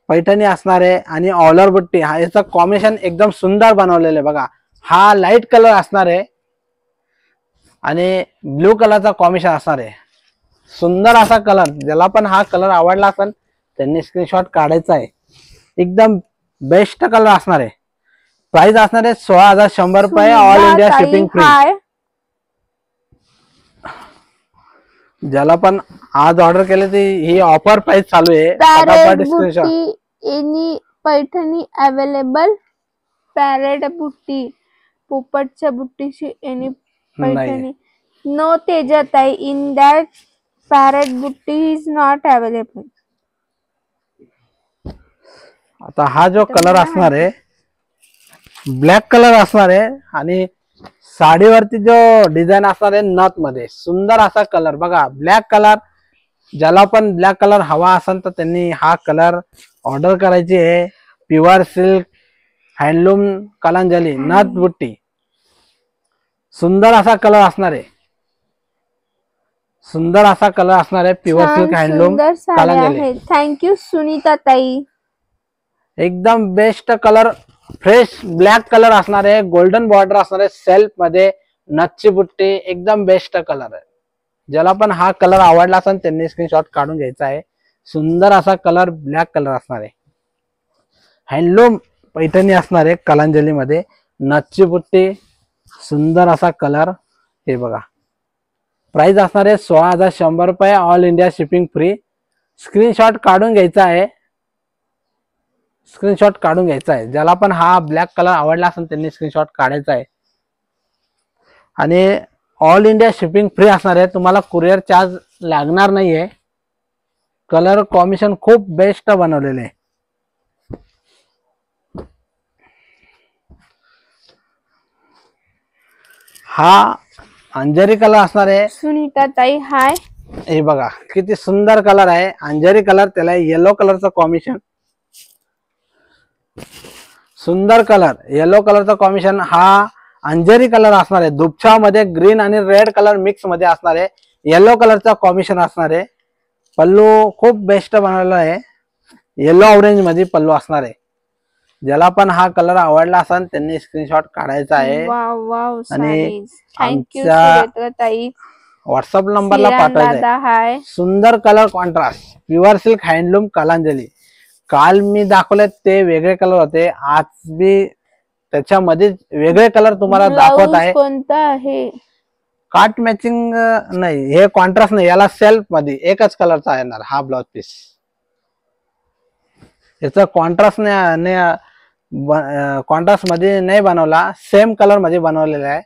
Paithani असणार आहे आणि ऑलर बुट्टी. हा याचं कॉम्बिनेशन एकदम सुंदर बनवलेलं आहे बघा. हा लाईट कलर असणार आहे आणि ब्लू कलरचा कॉम्बिनेशन असणार आहे. सुंदर असा कलर. ज्याला पण हा कलर आवडला असेल त्यांनी स्क्रीनशॉट काढायचा आहे. एकदम बेस्ट कलर असणार आहे. प्राइस असणार आहे 16,100 रुपये. All India shipping free. ज्याला पण आज ऑर्डर केले ती ही ऑफर प्राइस चालू आहे. फटाफट screenshot. Any Paithani available. Parrot बुट्टी पोपटच्या बुट्टीची एनी पैठणी. नो तेजताई इन दॅट पॅरेट बुट्टी इज नॉट अवेलेबल. आता हा जो कलर असणार आहे ब्लॅक कलर असणार आहे आणि साडीवरती जो डिझाईन असणार आहे नथ मध्ये सुंदर असा कलर बघा. ब्लॅक कलर ज्याला पण ब्लॅक कलर हवा असेल तर त्यांनी हा कलर ऑर्डर करायची आहे. प्युअर सिल्क हँडलूम कलांजली नथ बुट्टी. सुंदर असा कलर असणार आहे. सुंदर असा कलर असणार आहे. Pure silk handloom Kalanjali. Thank you Sunita ताई. एकदम best colour. Fresh black colour असणार आहे. गोल्डन बॉर्डर असणार आहे. सेल्फ मध्ये नथची बुट्टी. एकदम बेस्ट कलर आहे. ज्याला पण हा कलर आवडला असेल त्यांनी स्क्रीनशॉट काढून घ्यायचा आहे. सुंदर असा कलर ब्लॅक कलर असणार आहे. हँडलूम पैठणी असणार आहे कलांजली मध्ये नथची बुट्टी. सुंदर असा कलर. हे बघा प्राइस असणार आहे 16,100 रुपये. All India shipping free. Screenshot काढून घ्यायचा आहे. स्क्रीनशॉट काढून घ्यायचा आहे. ज्याला पण हा ब्लॅक कलर आवडला असेल त्यांनी स्क्रीनशॉट काढायचा आहे. आणि ऑल इंडिया शिपिंग फ्री असणार आहे. तुम्हाला कुरिअर चार्ज लागणार नाहीये. कलर कॉम्बिनेशन खूप बेस्ट बनवलेले आहे. हा अंजरी कलर असणार आहे. सुनीता ताई हाय. हे बघा किती सुंदर कलर आहे. अंजरी कलर त्याला येलो कलरचं कॉम्बिनेशन. सुंदर कलर येलो कलरचा कॉम्बिनेशन. हा अंजरी कलर असणार आहे. दुपछा मध्ये ग्रीन आणि रेड कलर मिक्स मध्ये असणार आहे. येलो कलरचा कॉम्बिनेशन असणार आहे. पल्लू खूप बेस्ट बनवलेला आहे. येलो ऑरेंज मध्ये पल्लू असणार आहे. ज्याला पण हा कलर आवडला असेल त्यांनी स्क्रीनशॉट काढायचा आहे आणि आमच्या व्हॉट्सअप नंबरला पाठवायचा आहे. सुंदर colour contrast pure silk handloom Kalanjali. काल मी दाखवले ते वेगळे कलर होते. आज बी त्याच्यामध्ये वेगळे कलर तुम्हाला दाखवत आहे. कोणता आहे? काट मॅचिंग नाही, हे कॉन्ट्रास्ट नाही. याला सेल्फ मध्ये एकच कलरचा येणार हा ब्लाउज पीस. याचा कॉन्ट्रास्ट नाही, कॉन्ट्रास्ट मध्ये नाही बनवला, सेम कलर मध्ये बनवलेला आहे.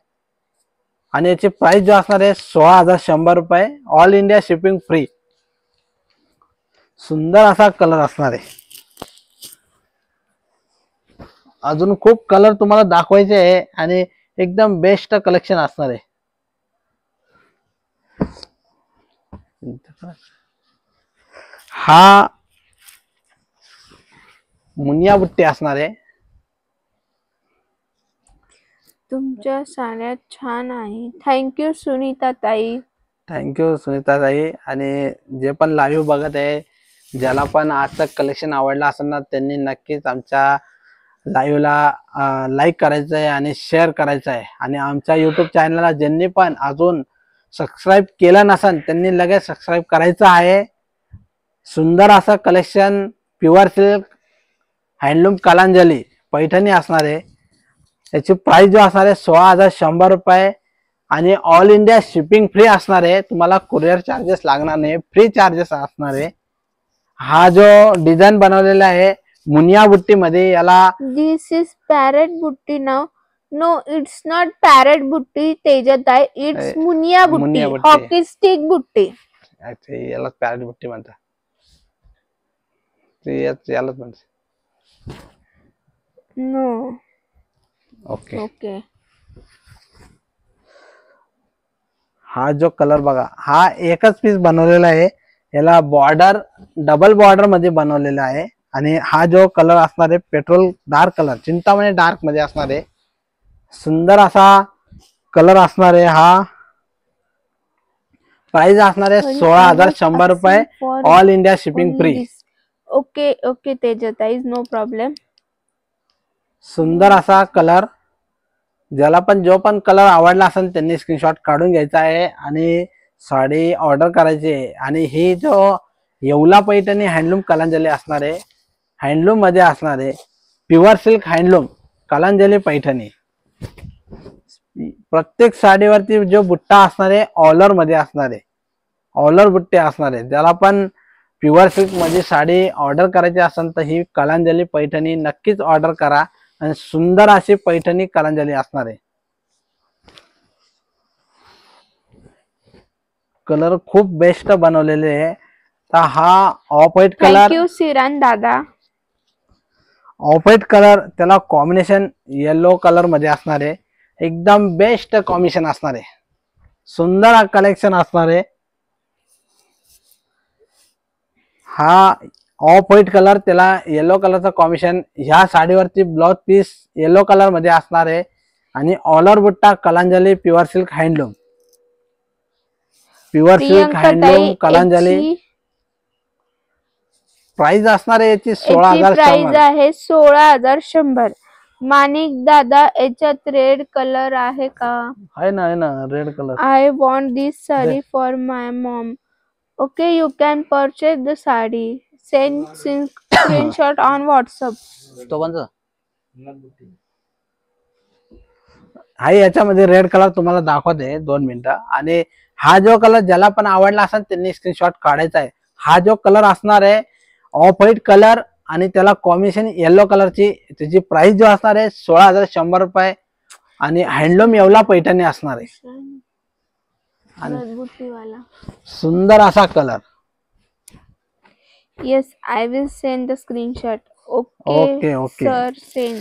आणि याची प्राइस जो असणार आहे 16,100 रुपये. All India shipping free. सुंदर असा कलर असणार आहे. अजून खूप कलर तुम्हाला दाखवायचे आहे आणि एकदम बेस्ट कलेक्शन असणार आहे. हा मुनिया बुट्टी असणार आहे. तुमच्या साड्या छान आहे. थँक्यू सुनीता ताई. थँक्यू सुनीता ताई. आणि जे पण लाईव्ह बघत आहे, ज्याला पण आजचं कलेक्शन आवडलं असेल ना, त्यांनी नक्कीच आमच्या लाईव्हला लाईक करायचं आहे आणि शेअर करायचं आहे. आणि आमच्या युट्यूब चॅनलला ज्यांनी पण अजून सबस्क्राईब केलं नसेल त्यांनी लगेच सबस्क्राईब करायचं आहे. सुंदर असं collection pure silk handloom Kalanjali Paithani असणार आहे. याची प्राइस जो असणार आहे 16,100 रुपये आणि ऑल इंडिया शिपिंग फ्री असणार आहे. तुम्हाला कुरिअर चार्जेस लागणार नाही, फ्री चार्जेस असणार आहे. हा जो डिझाईन बनवलेला आहे मुनिया बुट्टी मध्ये, याला दिस इज पॅरेट बुट्टी नाव. नो, इट्स नॉट पॅरेट बुट्टी तेजत आहे, इट्स मुनिया बुट्टी, हॉकी स्टिक बुट्टी. याला पॅरेट बुट्टी म्हणतात, यालाच म्हणतात. नो. ओके. ओके. हा जो कलर बघा, हा एकच पीस बनवलेला आहे. याला बॉर्डर डबल बॉर्डर मध्ये बनवलेला आहे. आणि हा जो कलर असणार आहे petrol dark colour, Chintamani dark मध्ये असणार आहे. सुंदर असा कलर असणार आहे. हा प्राइस असणार आहे 16,100 रुपये, all India shipping free. Okay okay तेजत आहे, नो प्रॉब्लेम. सुंदर असा कलर, ज्याला पण जो पण कलर आवडला असेल त्यांनी स्क्रीनशॉट काढून घ्यायचा आहे आणि साडी ऑर्डर करायची आहे. आणि ही जो येवला पैठणी हँडलूम कलांजली असणार आहे, हँडलूम मध्ये असणार आहे, pure silk handloom Kalanjali Paithani. प्रत्येक साडीवरती जो बुट्टा असणार आहे ऑलर मध्ये असणार आहे, ऑलर बुट्टे असणार आहे. ज्याला पण प्युअर सिल्क मध्ये साडी ऑर्डर करायची असेल तर ही कलांजली पैठणी नक्कीच ऑर्डर करा. आणि सुंदर अशी पैठणी कलांजली असणार आहे. कलर खूप बेस्ट बनवलेले आहे. तर हा off white colour, thank you Siran दादा. ऑफ व्हाईट कलर त्याला कॉम्बिनेशन येलो कलर मध्ये असणार आहे. एकदम बेस्ट कॉम्बिनेशन असणार आहे. सुंदर कलेक्शन असणार आहे. हा ऑफ व्हाईट कलर त्याला येलो कलरचं कॉम्बिनेशन, ह्या साडीवरती ब्लाउज पीस येलो कलर मध्ये असणार आहे. आणि ऑलर बुट्टा Kalanjali pure silk handloom, pure silk handloom Kalanjali. Price असणार आहे याची 16,100. प्राइस आहे 16,100. माणिक दादा, याच्यात रेड कलर आहे का? आहे ना, आहे ना red colour. I want this sari for my Maugham. Okay, you can purchase the sari. Send screenshot on WhatsApp. तो कोणता आहे? याच्यामध्ये रेड कलर तुम्हाला दाखवते 2 मिनिटं. आणि हा जो कलर ज्याला पण आवडला असेल त्यांनी स्क्रीनशॉट काढायचा आहे. हा जो कलर असणार आहे ऑफ व्हाईट कलर आणि त्याला कॉम्बिनेशन येलो कलरची, त्याची प्राइस जो असणार आहे 16,100 रुपये. आणि हँडलूम येवला पैठणी असणार आहे. सुंदर असा colour. Yes, I will send the screenshot. Okay okay sir, send.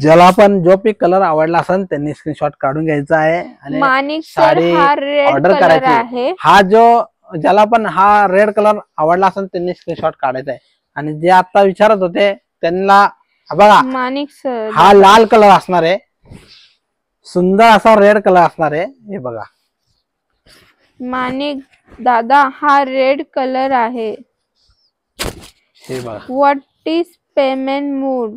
ज्याला पण जो पी कलर आवडला असेल त्यांनी स्क्रीनशॉट काढून घ्यायचा आहे आणि माणिक सर, साडी हा रेड ऑर्डर कलर करायची आहे. हा जो ज्याला पण हा रेड कलर आवडला असेल त्यांनी स्क्रीनशॉट काढायचा आहे. आणि जे आता विचारत होते त्यांना बघा, माणिक सर, हा लाल कलर असणार आहे. सुंदर असा रेड कलर असणार आहे. हे बघा माणिक दादा, हा रेड कलर आहे. हे बघा. What is payment mode?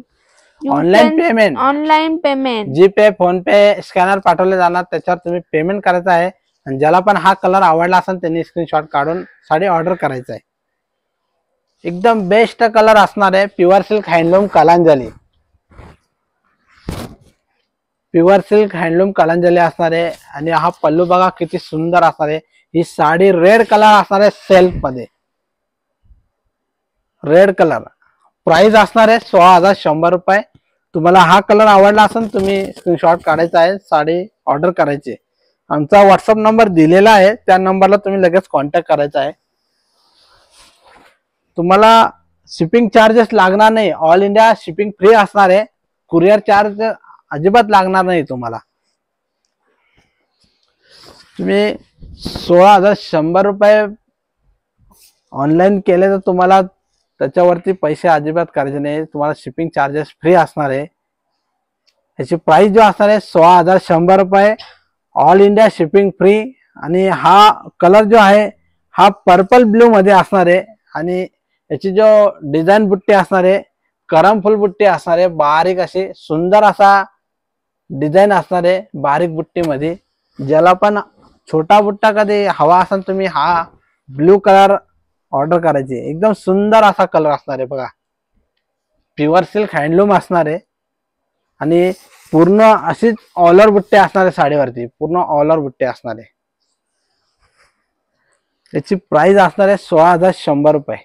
Online payment, online payment, GPay, phone pay, scanner पाठवले जाणार, त्याच्यावर तुम्ही पेमेंट करायचं आहे. आणि ज्याला पण हा कलर आवडला असेल त्यांनी स्क्रीनशॉट काढून साडी ऑर्डर करायचं आहे. एकदम बेस्ट कलर असणार आहे. Pure silk handloom Kalanjali, pure silk handloom Kalanjali असणार आहे. आणि हा पल्लू बघा किती सुंदर असणार आहे. ही साडी रेड कलर असणार आहे, सेल्फ मध्ये रेड कलर. प्राइस असणार आहे 16,100 रुपये. तुम्हाला हा कलर आवडला असेल तुम्ही स्क्रीनशॉट काढायचा आहे, साडी ऑर्डर करायची. आमचा व्हॉट्सअप नंबर दिलेला आहे, त्या नंबरला तुम्ही लगेच कॉन्टॅक्ट करायचा आहे. तुम्हाला शिपिंग चार्जेस लागणार नाही, ऑल इंडिया शिपिंग फ्री असणार आहे. कुरिअर चार्ज अजिबात लागणार नाही तुम्हाला. तुम्ही 16,100 रुपये ऑनलाईन केले तर तुम्हाला त्याच्यावरती पैसे अजिबात करायचे नाही. तुम्हाला शिपिंग चार्जेस फ्री असणार आहे. याची प्राइस जो असणार आहे 16,100 रुपये, ऑल इंडिया शिपिंग फ्री. आणि हा कलर जो आहे हा पर्पल ब्ल्यू मध्ये असणार आहे आणि याची जो डिझाईन बुट्टी असणार आहे करमफुल बुट्टी असणार आहे, बारीक अशी सुंदर असा डिझाईन असणार आहे बारीक बुट्टीमध्ये. ज्याला पण छोटा बुट्टा कधी हवा असेल तुम्ही हा ब्ल्यू कलर ऑर्डर करायची. एकदम सुंदर असा कलर असणार आहे बघा. प्युअर सिल्क हँडलूम असणार आहे आणि पूर्ण अशीच ऑलर बुट्टे असणार आहे साडीवरती, पूर्ण ऑलर बुट्टे असणार आहे. त्याची प्राइस असणार आहे 16,100 रुपये.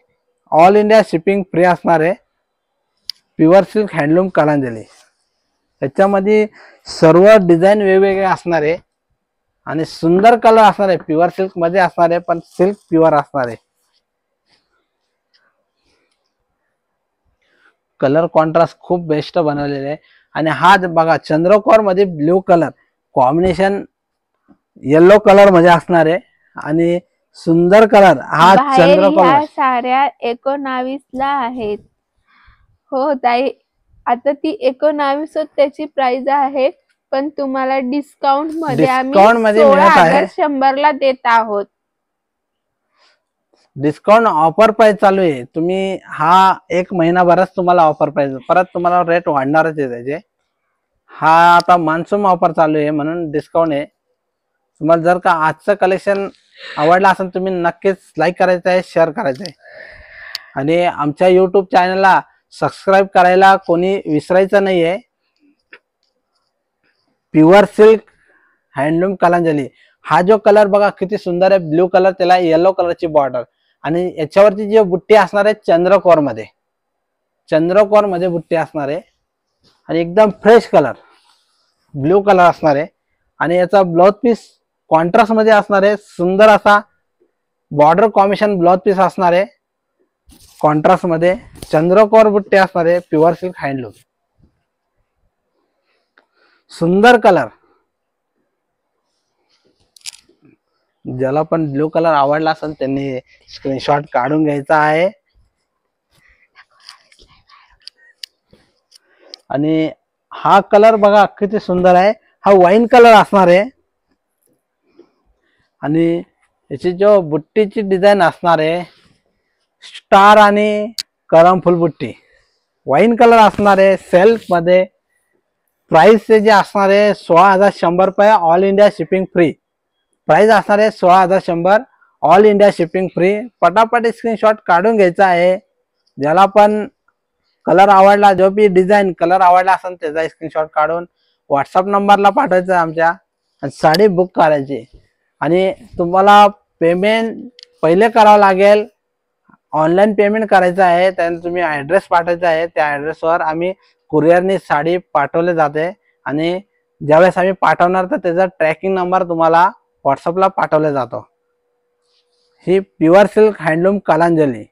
ऑल इंडिया शिपिंग फ्री असणार आहे. Pure silk handloom Kalanjali. त्याच्यामध्ये सर्व डिझाईन वेगवेगळे असणार आहे आणि सुंदर कलर असणार आहे. प्युअर सिल्क मध्ये असणार आहे पण सिल्क प्युअर असणार आहे. कलर कॉन्ट्रास्ट खूप बेस्ट बनवलेले आहे आणि हा बघा चंद्रकोर मध्ये blue colour combination yellow colour मध्ये असणार आहे आणि सुंदर कलर हा चंद्रकोर. ह्या साड्या 19 ला आहेत. हो ताई, आता ती 19 त्याची प्राइस आहे पण तुम्हाला डिस्काउंट मध्ये आम्ही 16,100 ला देत आहोत. डिस्काउंट ऑफर प्राइस चालू आहे. तुम्ही हा एक महिनाभरच तुम्हाला ऑफर प्राइस, परत तुम्हाला रेट वाढणारच आहे त्याचे. हा आता मान्सून ऑफर चालू आहे म्हणून डिस्काउंट आहे. तुम्हाला जर का आजचं कलेक्शन आवडलं असेल तुम्ही नक्कीच लाईक करायचं आहे, शेअर करायचं आहे आणि आमच्या युट्यूब चॅनलला सबस्क्राईब करायला कोणी विसरायचं नाहीये. Pure silk handloom Kalanjali. हा जो कलर बघा किती सुंदर आहे, ब्ल्यू कलर, त्याला येलो कलरची बॉर्डर आणि याच्यावरती जी बुट्टी असणार आहे चंद्रकोर मध्ये बुट्टी असणार आहे आणि एकदम फ्रेश कलर ब्ल्यू कलर असणार आहे आणि याचा ब्लाउज पीस कॉन्ट्रास्ट मध्ये असणार आहे. सुंदर असा बॉर्डर कॉम्बिनेशन ब्लाउज पीस असणार आहे. कॉन्ट्रास्ट मध्ये चंद्रकोर बुट्टी असणार आहे. Pure silk handloom. सुंदर कलर. ज्याला पण ब्ल्यू कलर आवडला असेल त्यांनी स्क्रीनशॉट काढून घ्यायचा आहे आणि हा कलर बघा किती सुंदर आहे. हा वाईन कलर असणार आहे आणि याची जो बुट्टीची डिझाईन असणार आहे स्टार आणि करमफुल बुट्टी. वाईन कलर असणार आहे सेल्फ मध्ये. प्राइस जे असणार आहे 16,100 रुपये. All India shipping free. Price असणार आहे 16,100. All India shipping free. पटापट स्क्रीनशॉट काढून घ्यायचा आहे. ज्याला पण कलर आवडला, जो बी डिझाईन कलर आवडला असेल त्याचा स्क्रीनशॉट काढून व्हॉट्सअप नंबरला पाठवायचा आमच्या आणि साडी बुक करायची. आणि तुम्हाला पेमेंट पहिले करावं लागेल. ऑनलाईन पेमेंट करायचं आहे. त्यानंतर तुम्ही ऍड्रेस पाठवायचा आहे. त्या ऍड्रेसवर आम्ही कुरिअरने साडी पाठवले जाते आणि ज्यावेळेस आम्ही पाठवणार तर त्याचा ट्रॅकिंग नंबर तुम्हाला व्हॉट्सअपला पाठवला जातो. ही प्युअर सिल्क हँडलूम कलांजली.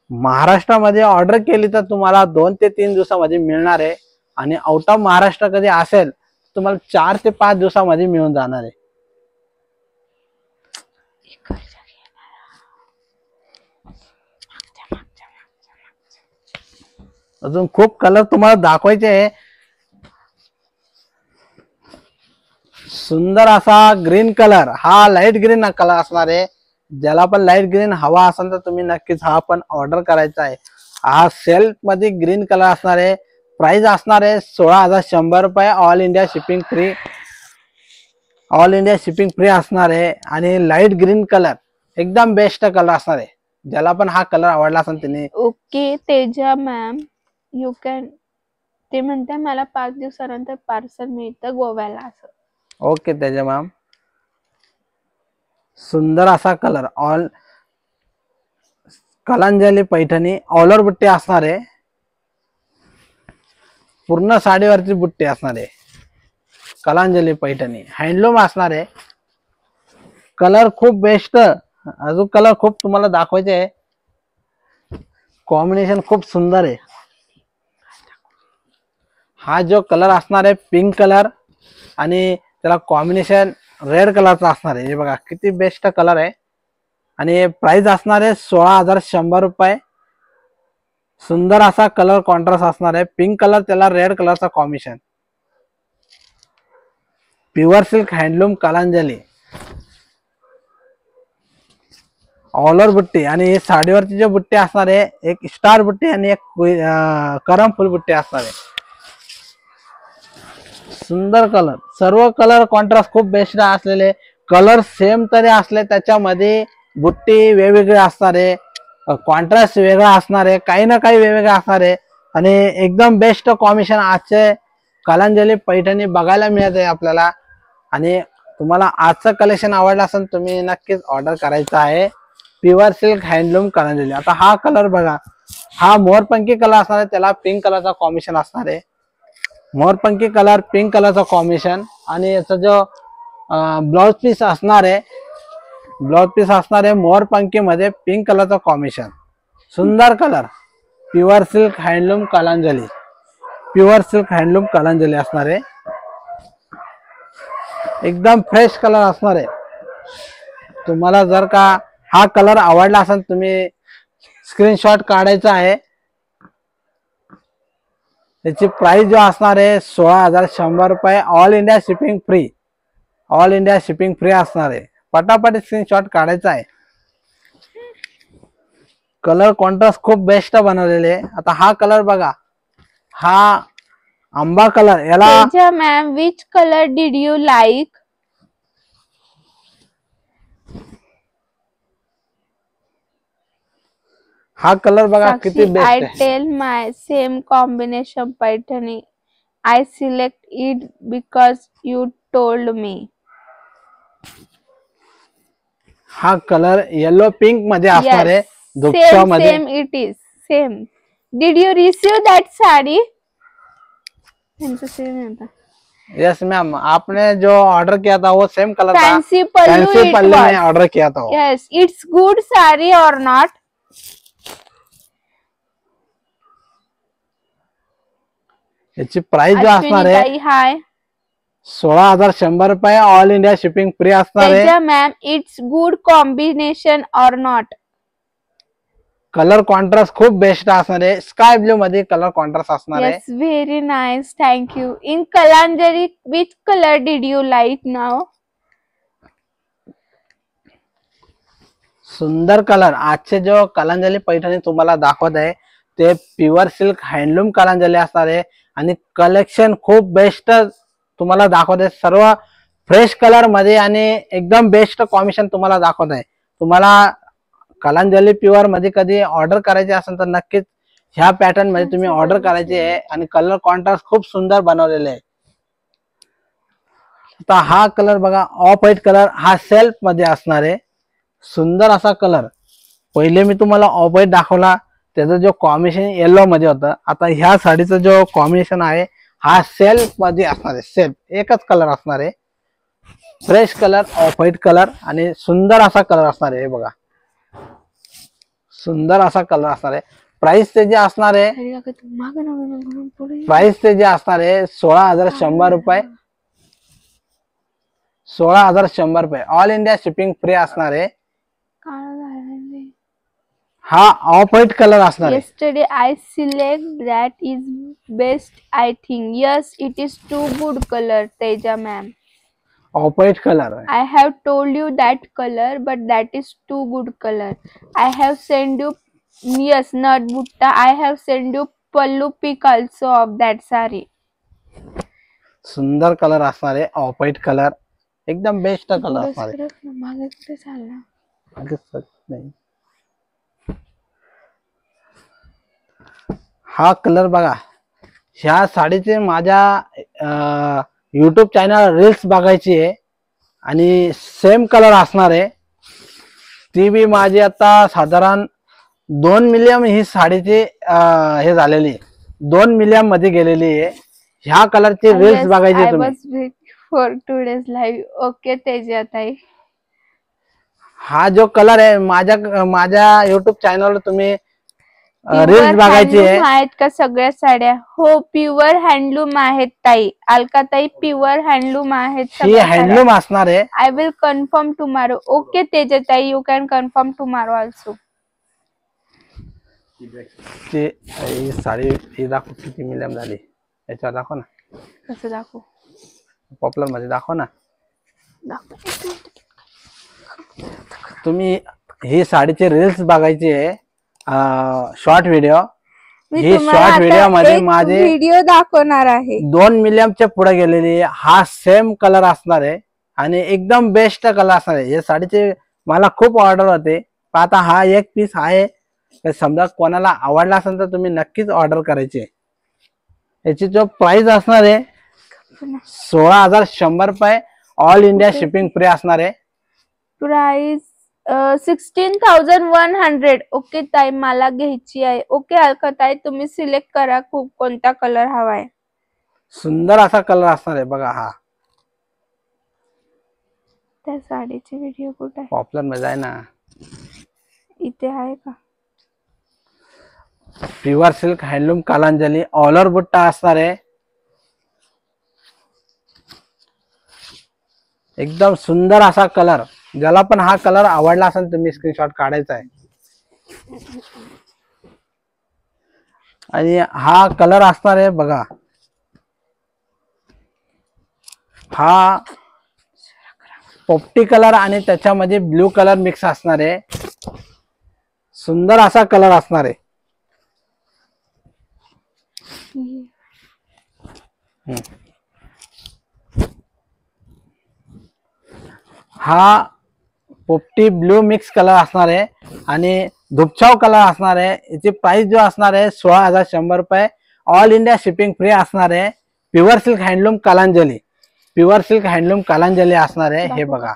महाराष्ट्रामध्ये ऑर्डर केली तर तुम्हाला 2 ते 3 दिवसामध्ये मिळणार आहे आणि आउट ऑफ महाराष्ट्र कधी असेल तुम्हाला 4 ते 5 दिवसामध्ये मिळून जाणार आहे. अजून खूप कलर तुम्हाला दाखवायचे आहे. सुंदर असा ग्रीन कलर. हा लाईट ग्रीन कलर असणार आहे. ज्याला पण लाईट ग्रीन हवा असेल तर तुम्ही नक्कीच हा पण ऑर्डर करायचा आहे. हा सेल्फ मध्ये ग्रीन कलर असणार आहे. प्राइस असणार आहे 16,100 रुपये. All India shipping free. All India shipping free असणार आहे आणि लाईट ग्रीन कलर एकदम बेस्ट कलर असणार आहे. ज्याला पण हा कलर आवडला असेल त्याने. Okay Teja ma'am, you can. ते म्हणते मला 5 दिवसानंतर पार्सल मिळतं गोव्याला असं. ओके तेजा मॅम. सुंदर असा कलर. ऑल कलांजली पैठणी ऑलर बुट्टी असणार आहे. पूर्ण साडीवरची बुट्टी असणार आहे. कलांजली पैठणी हँडलूम असणार आहे. कलर खूप बेस्ट. अजून कलर खूप तुम्हाला दाखवायचे आहे. कॉम्बिनेशन खूप सुंदर आहे. हा जो कलर असणार आहे पिंक कलर आणि त्याला कॉम्बिनेशन रेड कलरचा असणार आहे. हे बघा किती बेस्ट कलर आहे आणि प्राइस असणार आहे 16,100 रुपये. सुंदर असा कलर कॉन्ट्रास्ट असणार आहे. पिंक कलर त्याला रेड कलरचा combination. Pure silk handloom Kalanjali all over बुट्टी आणि हे साडीवरची जे बुट्टी असणार आहे एक स्टार बुट्टी आणि एक करम फुल बुट्टी असणार आहे. सुंदर कलर, सर्व कलर कॉन्ट्रास्ट खूप बेस्ट असलेले, कलर सेम तरी असले त्याच्यामध्ये बुट्टी वेगवेगळे असणार आहे, कॉन्ट्रास्ट वेगळा असणार आहे, काही ना काही वेगवेगळे असणार आहे आणि एकदम बेस्ट कॉम्बिनेशन आजचे कलांजली पैठणी बघायला मिळत आहे आपल्याला. आणि तुम्हाला आजचं कलेक्शन आवडलं असेल तुम्ही नक्कीच ऑर्डर करायचं आहे प्युअर सिल्क हँडलूम कलांजली. आता हा कलर बघा, हा मोरपंखी कलर असणार आहे, त्याला पिंक कलरचा कॉम्बिनेशन असणार आहे. मोरपंखी कलर पिंक कलरचा कॉम्बिनेशन आणि याचा जो ब्लाउज पीस असणार आहे, ब्लाउज पीस असणार आहे मोरपंखी मध्ये पिंक कलरचा कॉम्बिनेशन. सुंदर colour, pure silk handloom Kalanjali, pure silk handloom Kalanjali असणार आहे. एकदम फ्रेश कलर असणार आहे. तुम्हाला जर का हा कलर आवडला असेल तुम्ही स्क्रीनशॉट काढायचा आहे. त्याची प्राइस जो असणार आहे 16,100 रुपये, all India shipping free, all India shipping free असणार आहे. पटापट स्क्रीनशॉट काढायचा आहे. कलर कॉन्ट्रास्ट खूप बेस्ट बनवलेले. आता हा कलर बघा, हा आंबा कलर, याला Teja ma'am which colour did you like? हा कलर बघा किती Sakshi, बेस्ट I आहे. tell my same combination Paithani. I select it because you told me. हा कलर येलो पिंक मध्ये असणार आहे, Yes, धुपशा same, मध्ये. same it is. Same. Did you receive that sari? त्यांचं same आहे आता. यस मैम, आपने जो ऑर्डर किया था वो सेम कलर था. Fancy pallu फैंसी it पल्ले में was. ऑर्डर किया था वो. Yes, it's good sari or not? याची प्राइस जो असणार Ashwini आहे ताई, hi. 16,100 रुपये, ऑल इंडिया शिपिंग फ्री असणार आहे. Teja ma'am, it's good combination or not? Colour contrast खूप बेस्ट असणार आहे. स्काय ब्लू मध्ये कलर कॉन्ट्रास्ट असणार आहे. Yes, very nice. Thank you. In Kalanjari, which color did you like now? सुंदर कलर, आजचे जो कलांजली पैठणी तुम्हाला दाखवत आहे ते प्युअर सिल्क हँडलूम कलांजली असणार आहे आणि कलेक्शन खूप बेस्ट तुम्हाला दाखवत आहे. सर्व फ्रेश कलर मध्ये आणि एकदम बेस्ट कॉम्बिनेशन तुम्हाला दाखवत आहे. तुम्हाला कलांजली प्युअर मध्ये कधी ऑर्डर करायची असेल तर नक्कीच ह्या पॅटर्न मध्ये तुम्ही ऑर्डर करायची आहे आणि कलर कॉन्ट्रास्ट खूप सुंदर बनवलेले आहे. आता हा कलर बघा, ऑफ व्हाईट कलर, हा सेल्फ मध्ये असणार आहे. सुंदर असा कलर. पहिले मी तुम्हाला ऑफ व्हाईट दाखवला, त्याचा जो कॉम्बिनेशन येलो मध्ये होतं. आता ह्या साडीचा जो कॉम्बिनेशन आहे हा सेल्फ मध्ये असणार आहे. सेल्फ एकच कलर असणार आहे, fresh colour, of white colour आणि सुंदर असा कलर असणार आहे. हे बघा, सुंदर असा कलर असणार आहे. प्राइस ते जे असणार आहे, प्राइस ते जे असणार आहे 16,100 रुपये, 16,100 रुपये, ऑल इंडिया शिपिंग फ्री असणार आहे. हा ऑफ व्हाईट कलर असणार आहे. Yesterday I select that is best. I think yes, it is too good color. Teja ma'am, of white colour आहे. I have told you that color, but that is too good color. I have sent you yes, not butta. I have sent you pallu pic also of that sari. सुंदर कलर असणार आहे, ऑफ व्हाईट कलर, एकदम बेस्ट कलर असणार आहे. नाही, हा कलर बघा, ह्या साडीचे माझ्या युट्यूब चॅनल रील्स बघायची आहे आणि सेम कलर असणार आहे. ती बी माझी आता साधारण 2 मिलियन ही साडीची हे झालेली, 2 मिलियन मध्ये गेलेली आहे. ह्या कलरची रील्स बघायची I तुम्ही. was waiting for today's live. Okay, Teja ताई. हा जो कलर आहे माझ्या युट्यूब चॅनलवर तुम्ही रील्स बघायची आहे. आहेत का सगळ्या साड्या? हो, प्युअर हँडलूम आहेत ताई. अलका ताई, प्युअर हँडलूम आहेत ही सगळ्या साड्या. हँडलूम असणार आहे. I will confirm tomorrow. Okay, Teja ताई, you can confirm tomorrow also. ही साडी ही दाखव किती मिलियन झाली, याच्यावर दाखव ना. कसं दाखवू? पॉप्युलर मध्ये दाखव ना. तुम्ही ही साडीचे रील्स बघायचे शॉर्ट व्हिडिओ. मी ही तुम्हाला शॉर्ट आता व्हिडिओ मध्ये एक माझे व्हिडिओ दाखवणार आहे. 2 मिलियनच्या पुढे गेलेली. हा सेम कलर असणार आहे आणि एकदम बेस्ट कलर असणार आहे. हे साडीचे मला खूप ऑर्डर होते. पण आता हा एक पीस आहे. समजा कोणाला आवडला असेल तर तुम्ही नक्कीच ऑर्डर करायची. याची जो प्राइस असणार आहे 16,100 रुपये. ऑल इंडिया शिपिंग फ्री असणार आहे. प्राइस 16,100. ओके ताई, मला घ्यायची आहे. ओके अलका ताई, तुम्ही सिलेक्ट करा खूप कोणता कलर हवाय. सुंदर असा कलर असणार आहे बघा. हा त्या साडीचे व्हिडिओ कुठे आहे? पॉप्युलर मध्ये आहे ना. इथे आहे का? Pure silk handloom Kalanjali all over बुट्टा असणार आहे. एकदम सुंदर असा कलर. ज्याला पण हा कलर आवडला असेल तुम्ही स्क्रीनशॉट काढायचा आहे. आणि हा कलर असणार आहे बघा. हा पोपटी कलर आणि त्याच्यामध्ये ब्लू कलर मिक्स असणार आहे. सुंदर असा कलर असणार आहे. हा पोपटी ब्लू मिक्स कलर असणार आहे आणि धुपछाव कलर असणार आहे. याची प्राइस जो असणार आहे 16,100 रुपये. ऑल इंडिया शिपिंग फ्री असणार आहे. Pure silk handloom Kalanjali. Pure silk handloom Kalanjali असणार आहे. हे बघा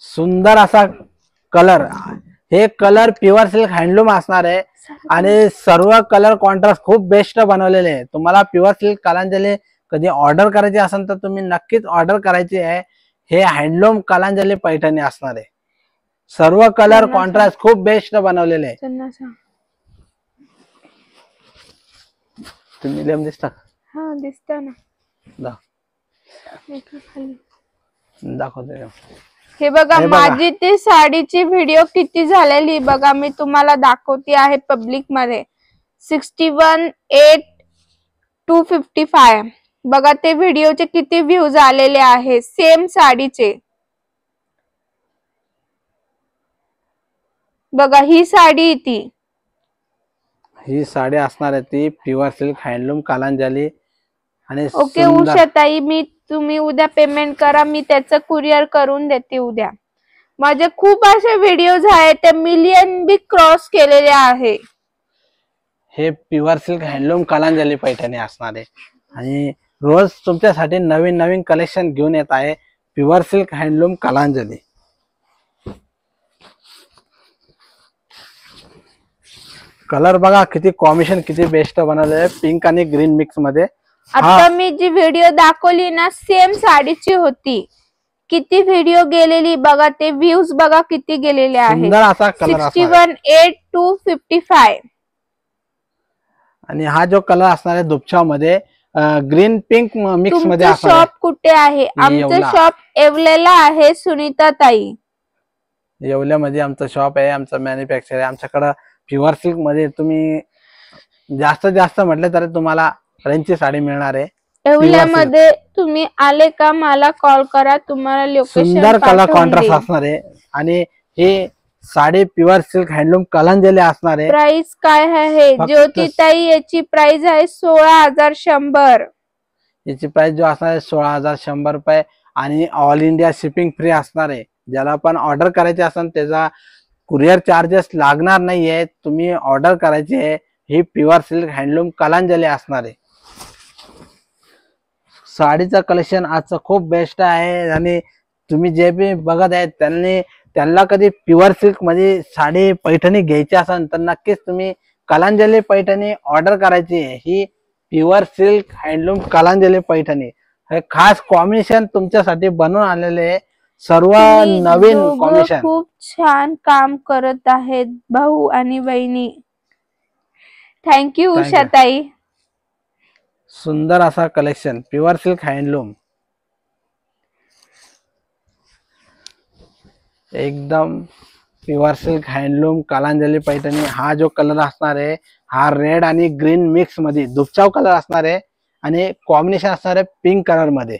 सुंदर असा कलर. हे कलर प्युअर सिल्क हँडलूम असणार आहे आणि सर्व कलर कॉन्ट्रास्ट खूप बेस्ट बनवलेले आहे. तुम्हाला प्युअर सिल्क कलांजली कधी ऑर्डर करायची असेल तर तुम्ही नक्कीच ऑर्डर करायची आहे. हे हँडलूम कलांजली पैठणी असणार आहे. सर्व कलर कॉन्ट्रास्ट खूप बेस्ट बनवलेले आहे. तुम्ही लेम दिसता? हा दिसत ना. दाखवते. हे बघा माझी ती साडीची व्हिडिओ किती झालेली बघा. मी तुम्हाला दाखवते आहे पब्लिक मध्ये. 61,8,255. बघा ते व्हिडिओचे किती व्ह्यूज आलेले आहे सेम साडीचे. बघा ही साडी ती. ही साडी असणार आहे ती प्युअर सिल्क हँडलूम कलांजली. आणि ओके उषाताई, तुम्ही उद्या पेमेंट करा. मी त्याचं कुरिअर करून देते उद्या. माझे खूप असे व्हिडिओज आहेत ते मिलियन बी क्रॉस केलेले आहे. हे pure silk handloom Kalanjali Paithani असणार आहे आणि रोज तुमच्यासाठी नवीन नवीन कलेक्शन घेऊन येत आहे pure silk handloom Kalanjali. Colour बघा किती कॉम्बिनेशन किती बेस्ट बनवलं आहे. पिंक आणि ग्रीन मिक्स मध्ये. आता मी जी व्हिडिओ दाखवली ना सेम साडीची होती. किती व्हिडिओ गेलेली बघा. ते व्ह्यूज बघा किती गेलेले आहेत. सुंदर असा कलर 61,8,255. आणि हा जो कलर असणार आहे दुपछाव मध्ये ग्रीन पिंक मिक्स मध्ये असणार. शॉप कुठे आहे? आमचं शॉप येवल्याला आहे सुनीता ताई. येवल्यामध्ये आमचं शॉप आहे. आमचं मॅन्युफॅक्चर आहे. आमच्याकडं प्युअर सिल्क मध्ये तुम्ही जास्तीत जास्त म्हटलं तर तुम्हाला रेंजची साडी मिळणार आहे. येवल्यामध्ये तुम्ही आले का मला कॉल करा. तुम्हाला लोकेशन सुंदर कलर कॉन्ट्रास्ट असणार आहे आणि हे sari pure silk handloom Kalanjali असणार आहे. प्राइस काय आहे ज्योती ताई? याची प्राइस आहे 16,100. याची प्राइस जो असणार आहे 16,100 रुपये आणि ऑल इंडिया शिपिंग फ्री असणार आहे. ज्याला पण ऑर्डर करायचे असेल त्याचा कुरिअर चार्जेस लागणार नाहीये. तुम्ही ऑर्डर करायची आहे. ही प्युअर सिल्क हँडलूम कलांजली असणार आहे. साडीचं कलेक्शन आजचं खूप बेस्ट आहे आणि तुम्ही जे बी बघत आहेत त्यांना कधी प्युअर सिल्क मध्ये साडी पैठणी घ्यायची असेल तर नक्कीच तुम्ही कलांजली पैठणी ऑर्डर करायची आहे. ही pure silk handloom Kalanjali Paithani हे खास कॉम्बिनेशन तुमच्यासाठी बनवून आलेले आहे. सर्व नवीन कॉम्बिनेशन. खूप छान काम करत आहेत भाऊ आणि बहिणी. थँक्यू उषाताई. सुंदर असा कलेक्शन प्युअर सिल्क हँडलूम एकदम pure silk handloom Kalanjali Paithani. हा जो कलर असणार आहे हा रेड आणि ग्रीन मिक्स मध्ये दुपछाव कलर असणार आहे आणि कॉम्बिनेशन असणार आहे पिंक कलर मध्ये.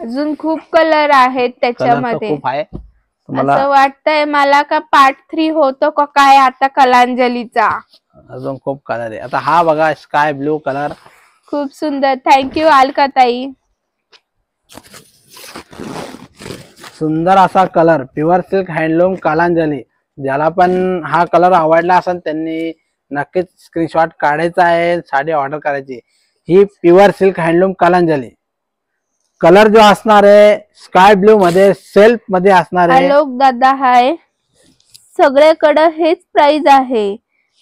अजून खूप कलर आहेत कलर तर त्याच्यामध्ये. खूप आहे तुम्हाला. असं वाटतंय मला का पार्ट 3 होतो का काय आता कलांजलीचा. अजून खूप कलर आहे. आता हा बघा स्काय ब्लू कलर, खूप सुंदर. थँक्यू अलकाताई. सुंदर असा colour, pure silk handloom Kalanjali. ज्याला पण हा कलर आवडला असेल त्यांनी नक्कीच स्क्रीनशॉट काढायचा आहे, साडी ऑर्डर करायची. ही pure silk handloom Kalanjali. Colour जो असणार आहे स्काय ब्लू मध्ये सेल्फ मध्ये असणार आहे. आलोक दादा हाय. सगळ्याकडे हेच प्राइस आहे.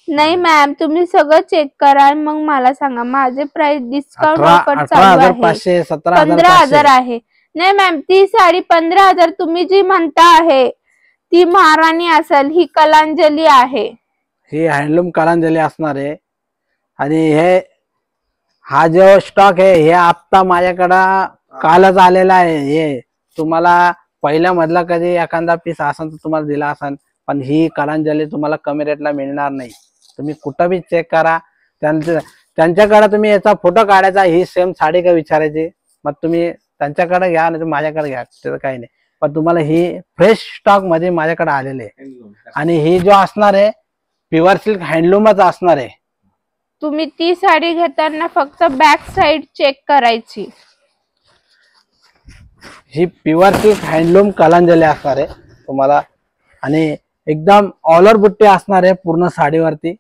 नाही मॅम तुम्ही सगळं चेक करा आणि मग मला सांगा. माझे प्राइस डिस्काउंट ऑफर चालू आहे. 18,500, 15,000 17,500. आहे. नाही मॅम ती साडी 15,000 तुम्ही जी म्हणता आहे ती महाराणी असेल. ही कलांजली आहे. ही हँडलूम कलांजली असणार आहे. आणि हे हा जो स्टॉक आहे हे आता माझ्याकडं कालच आलेला आहे. हे तुम्हाला पहिल्या मधला कधी एखादा पीस असेल तर तुम्हाला दिला असेल, पण ही कलांजली तुम्हाला कमी रेटला मिळणार नाही. तुम्ही कुठं बी चेक करा, त्यांच्याकडे तुम्ही याचा फोटो काढायचा, ही सेम साडी का विचारायची, मग तुम्ही त्यांच्याकडे घ्या नाही तर माझ्याकडे घ्या, त्याचं काही नाही. पण तुम्हाला ही फ्रेश स्टॉक मध्ये माझ्याकडे आलेले आहे. आणि ही जो असणार आहे प्युअर सिल्क हँडलूमच असणार आहे. तुम्ही ती साडी घेताना फक्त बॅक साइड चेक करायची. ही प्युअर सिल्क हँडलूम कलांजली असणार आहे तुम्हाला. आणि एकदम ऑलर बुट्टी असणार आहे पूर्ण साडीवरती.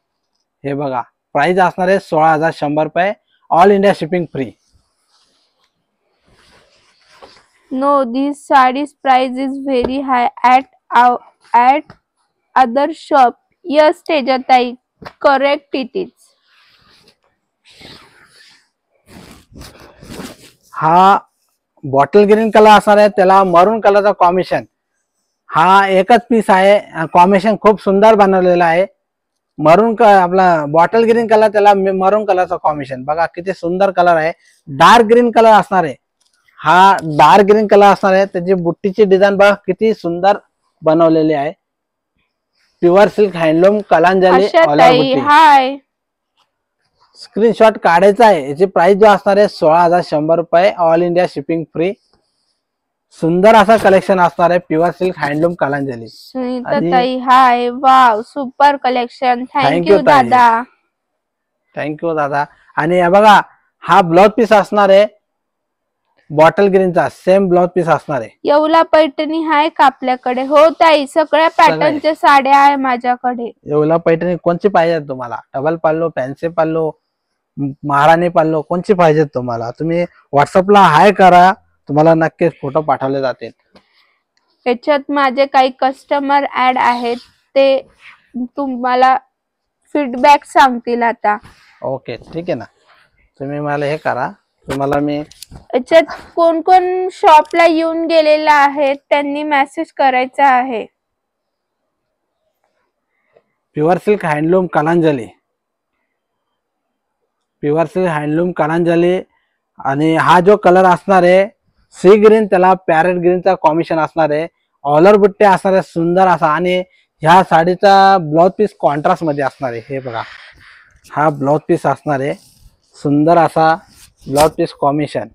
हे बघा प्राइस असणार आहे 16,100 रुपये. All India shipping free. No, this saree's price is very high at other shop. Yes, Tejatai, correct it is. हा बॉटल ग्रीन कलर असणार आहे, त्याला मरून कलरचा कॉम्बिनेशन. हा एकच पीस आहे, कॉम्बिनेशन खूप सुंदर बनवलेला आहे. मरून आपला बॉटल ग्रीन कलर, त्याला मरून कलरचा कॉम्बिनेशन. बघा किती सुंदर कलर आहे. डार्क ग्रीन कलर असणार आहे. हा डार्क ग्रीन कलर असणार आहे. त्याची बुट्टीची डिझाईन बघा किती सुंदर बनवलेली आहे. प्युअर सिल्क हँडलूम कलांजली ऑलर बुट्टी. हाय. स्क्रीनशॉट काढायचा आहे. याची प्राइस जो असणार आहे 16,100 रुपये. All India shipping free. सुंदर असा कलेक्शन असणार आहे प्युअर सिल्क हँडलूम कलांजली. सुनीताताई hi. Wow super collection. Thank you, thank you ताई. दादा. थँक्यू दादा. आणि हे बघा हा ब्लाउज पीस असणार आहे बॉटल ग्रीनचा, सेम ब्लाउज पीस असणार आहे. येवला पैठणी हाय का आपल्याकडे? हो ताई, सगळ्या पॅटर्नच्या साड्या आहे माझ्याकडे. येवला पैठणी कोणची पाहिजे तुम्हाला? डबल पाल्लो, फॅन्सी पाल्लो, महाराणी पाल्लो, कोणची पाहिजे तुम्हाला? तुम्ही व्हॉट्सअपला हाय करा, तुम्हाला नक्कीच फोटो पाठवले जातील. याच्यात माझे काही कस्टमर ऍड आहेत, ते तुम्हाला फीडबॅक सांगतील आता. ओके ठीक आहे ना. तुम्ही मला हे करा, तुम्हाला मी याच्यात कोण कोण शॉपला येऊन गेलेला आहे त्यांनी मेसेज करायचा आहे. Pure silk handloom Kalanjali, pure silk handloom Kalanjali. आणि हा जो कलर असणार आहे सी ग्रीन, त्याला पॅरेट ग्रीनचा कॉम्बिनेशन असणार आहे. ऑलर बुट्टे असणार आहे सुंदर असा. आणि ह्या साडीचा ब्लाउज पीस कॉन्ट्रास्ट मध्ये असणार आहे. हे बघा हा ब्लाउज पीस असणार आहे सुंदर असा blouse piece combination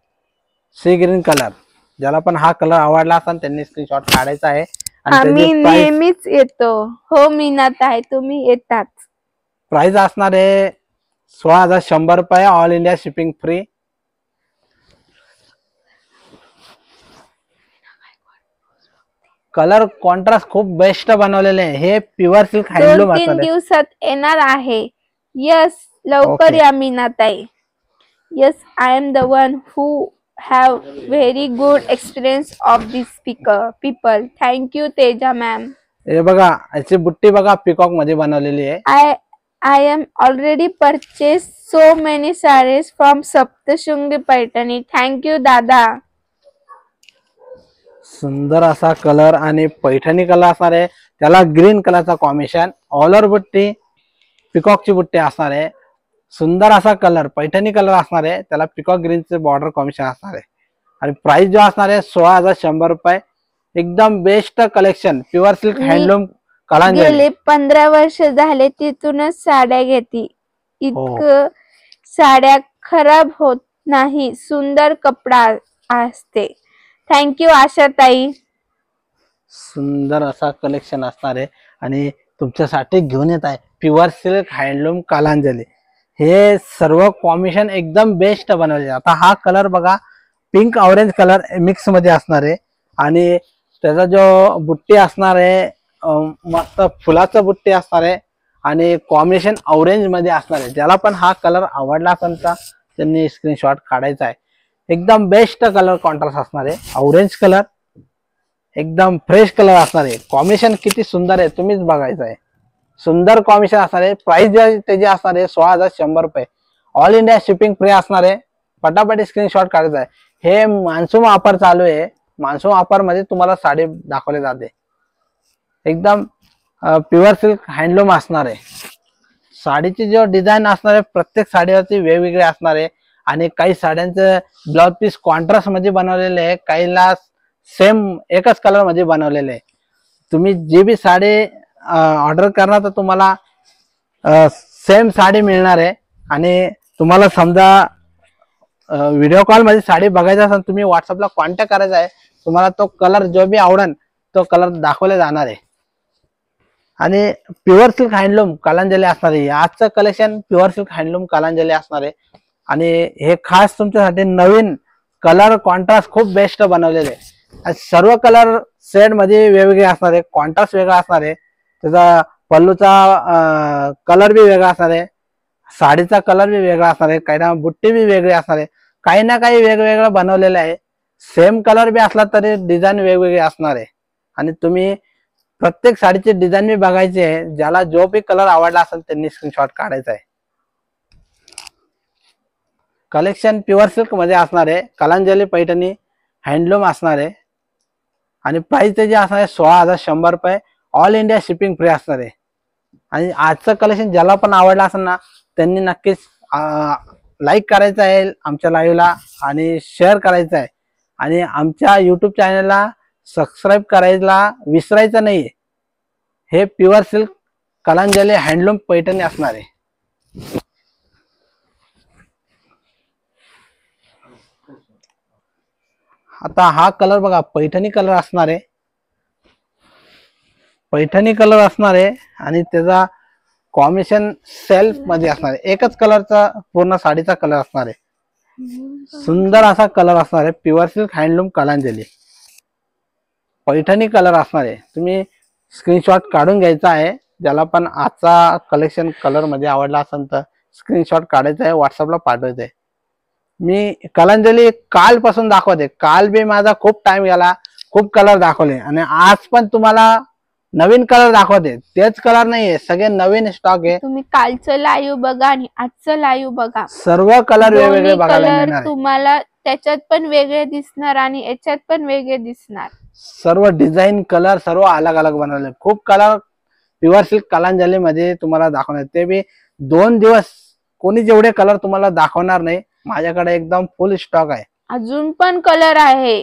sea green colour. ज्याला पण हा कलर आवडला असेल त्यांनी स्क्रीनशॉट काढायचा आहे. आम्ही नेहमीच येतो. हो मीनात आहे, तुम्ही येतात. प्राइस असणार आहे 16,100 रुपये. All India shipping free. Colour contrast खूप बेस्ट बनवलेले आहे. हे प्युअर सिल्क हँडलूम 2-3 असणार आहे. दिवसात येणार आहे. यस लवकर Okay. या मीनाताई. Yes I am the one who have very good experience of this people. Thank you Teja ma'am. हे बघा याची बुट्टी बघा पिकॉक मध्ये बनवलेली आहे. I am already purchased so many sarees from Saptashrungi Paithani. Thank you दादा. सुंदर असा कलर आणि पैठणी कलर असणार आहे. त्याला ग्रीन कलरचा कॉम्बिनेशन. ऑलर बुट्टी पिकॉकची बुट्टी असणार आहे. सुंदर असा कलर पैठणी कलर असणार आहे. त्याला पिकॉक ग्रीनचे बॉर्डर कॉम्बिनेशन असणार आहे. आणि प्राइस जो असणार आहे 16,100 रुपये. एकदम best collection pure silk handloom Kalanjali. गेले 15 वर्ष झाले तिथूनच साड्या घेते. इतकं साड्या खराब होत नाही. सुंदर कपडा असते. थँक्यू आशाताई. सुंदर असा कलेक्शन असणार आहे आणि तुमच्यासाठी घेऊन येत आहे प्युअर सिल्क हँडलूम कलांजली. हे सर्व कॉम्बिनेशन एकदम बेस्ट बनवले. आता हा कलर बघा, पिंक ऑरेंज कलर मिक्स मध्ये असणार आहे आणि त्याचा जो बुट्टी असणार आहे मस्त फुलाचं बुट्टी असणार आहे आणि कॉम्बिनेशन ऑरेंज मध्ये असणार आहे. ज्याला पण हा कलर आवडला असेल तर त्यांनी स्क्रीनशॉट काढायचा आहे. एकदम बेस्ट कलर कॉन्ट्रास्ट असणार आहे. ऑरेंज कलर एकदम फ्रेश कलर असणार आहे. कॉम्बिनेशन किती सुंदर आहे तुम्हीच बघायचं आहे. सुंदर कॉम्बिनेशन असणार आहे. प्राइस त्याची असणार आहे 16,100 रुपये. ऑल इंडिया शिपिंग फ्री असणार आहे. पटापट स्क्रीनशॉट काढायचा आहे. हे मान्सून ऑफर चालू आहे. मान्सून ऑफर मध्ये तुम्हाला साडी दाखवली जाते. एकदम प्युअर सिल्क हँडलूम असणार आहे. साडीची जो डिझाईन असणार आहे प्रत्येक साडीवरती वेगवेगळे असणार आहे आणि काही साड्यांचं ब्लाउज पीस कॉन्ट्रास्ट मध्ये बनवलेले आहे, काहीला सेम एकच कलर मध्ये बनवलेले आहे. तुम्ही जी बी साडी ऑर्डर करणार तर तुम्हाला सेम साडी मिळणार आहे आणि तुम्हाला समजा व्हिडिओ कॉल मध्ये साडी बघायचा असेल तुम्ही व्हॉट्सअपला कॉन्टॅक्ट करायचा आहे. तुम्हाला तो कलर जो बी आवडेल तो कलर दाखवले जाणार आहे आणि प्युअर सिल्क हँडलूम कलांजली असणार आहे. आजचं collection pure silk handloom Kalanjali असणार आहे आणि हे खास तुमच्यासाठी नवीन कलर कॉन्ट्रास्ट खूप बेस्ट बनवलेले आहे. सर्व कलर सेट मध्ये वेगवेगळे असणार आहे. कॉन्ट्रास्ट वेगळा असणार आहे. त्याचा पल्लूचा कलर बी वेगळा असणार आहे. साडीचा कलर बी वेगळा असणार आहे. काही ना बुट्टी बी वेगळी असणार आहे. काही ना काही वेगवेगळं बनवलेलं आहे. सेम कलर बी असला तरी डिझाईन वेगवेगळी असणार आहे आणि तुम्ही प्रत्येक साडीची डिझाईन बी बघायची आहे. ज्याला जो बी कलर आवडला असेल त्यांनी स्क्रीनशॉट काढायचा आहे. कलेक्शन प्युअर सिल्क मध्ये असणार आहे. कलांजली पैठणी हँडलूम असणार आहे आणि प्राइस त्याची असणार आहे 16,100 रुपये. ऑल इंडिया शिपिंग फ्री असणार आहे आणि आजचं कलेक्शन ज्याला पण आवडलं असेल ना त्यांनी नक्कीच लाईक करायचं आहे आमच्या लाईव्हला आणि शेअर करायचं आहे आणि आमच्या युट्यूब चॅनलला सबस्क्राईब करायला विसरायचं नाहीये. हे pure silk Kalanjali handloom Paithani असणार आहे. आता हा कलर बघा, पैठणी कलर असणार आहे. पैठणी कलर असणार आहे आणि त्याचा कॉम्बिनेशन सेल्फ मध्ये असणार आहे. एकच कलरचा पूर्ण साडीचा कलर असणार आहे. सुंदर असा कलर असणार आहे. Pure silk handloom Kalanjali Paithani colour असणार आहे. तुम्ही स्क्रीनशॉट काढून घ्यायचा आहे. ज्याला पण आजचा कलेक्शन कलर मध्ये आवडला असेल तर स्क्रीनशॉट काढायचा आहे, व्हॉट्सअपला पाठवायचं आहे. मी कलांजली कालपासून दाखवते. काल बी माझा खूप टाइम गेला, खूप कलर दाखवले आणि आज पण तुम्हाला नवीन कलर दाखवते. तेच कलर नाहीये, सगळे नवीन स्टॉक आहे. तुम्ही कालचं लाईव्ह बघा आणि आजचं लाईव्ह बघा. सर्व कलर वेगवेगळे बघायला कलर मिळणार. तुम्हाला त्याच्यात पण वेगळे दिसणार आणि याच्यात पण वेगळे दिसणार. सर्व डिझाईन कलर सर्व अलग अलग बनवले. खूप कलर प्युअर सिल्क कलांजली मध्ये तुम्हाला दाखवणार. ते बी 2 दिवस कोणी जेवढे कलर तुम्हाला दाखवणार नाही. माझ्याकडे एकदम फुल स्टॉक आहे. अजून पण कलर आहे.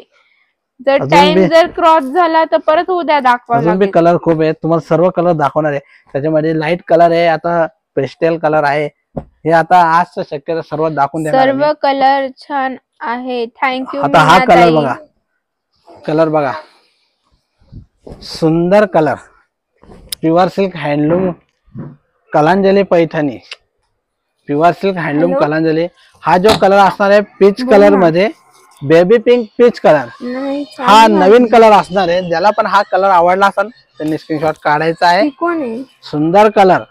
जर टाइम जर क्रॉस झाला तर परत उद्या दाखवा. अजून बी कलर खूप आहे. तुम्हाला सर्व कलर दाखवणार आहे. त्याच्यामध्ये लाईट कलर आहे, आता पेस्टेल कलर आहे. हे आता आज शक्यता सर्व दाखवून देणार. सर्व कलर छान आहे. थँक्यू. आता हा कलर बघा, कलर बघा, सुंदर colour pure silk handloom Kalanjali Paithani. Pure silk handloom Kalanjali. हा जो कलर असणार आहे पीच कलर मध्ये, बेबी पिंक पीच कलर, हा नवीन कलर असणार आहे. ज्याला पण हा कलर आवडला असेल त्यांनी स्क्रीनशॉट काढायचा आहे. सुंदर कलर.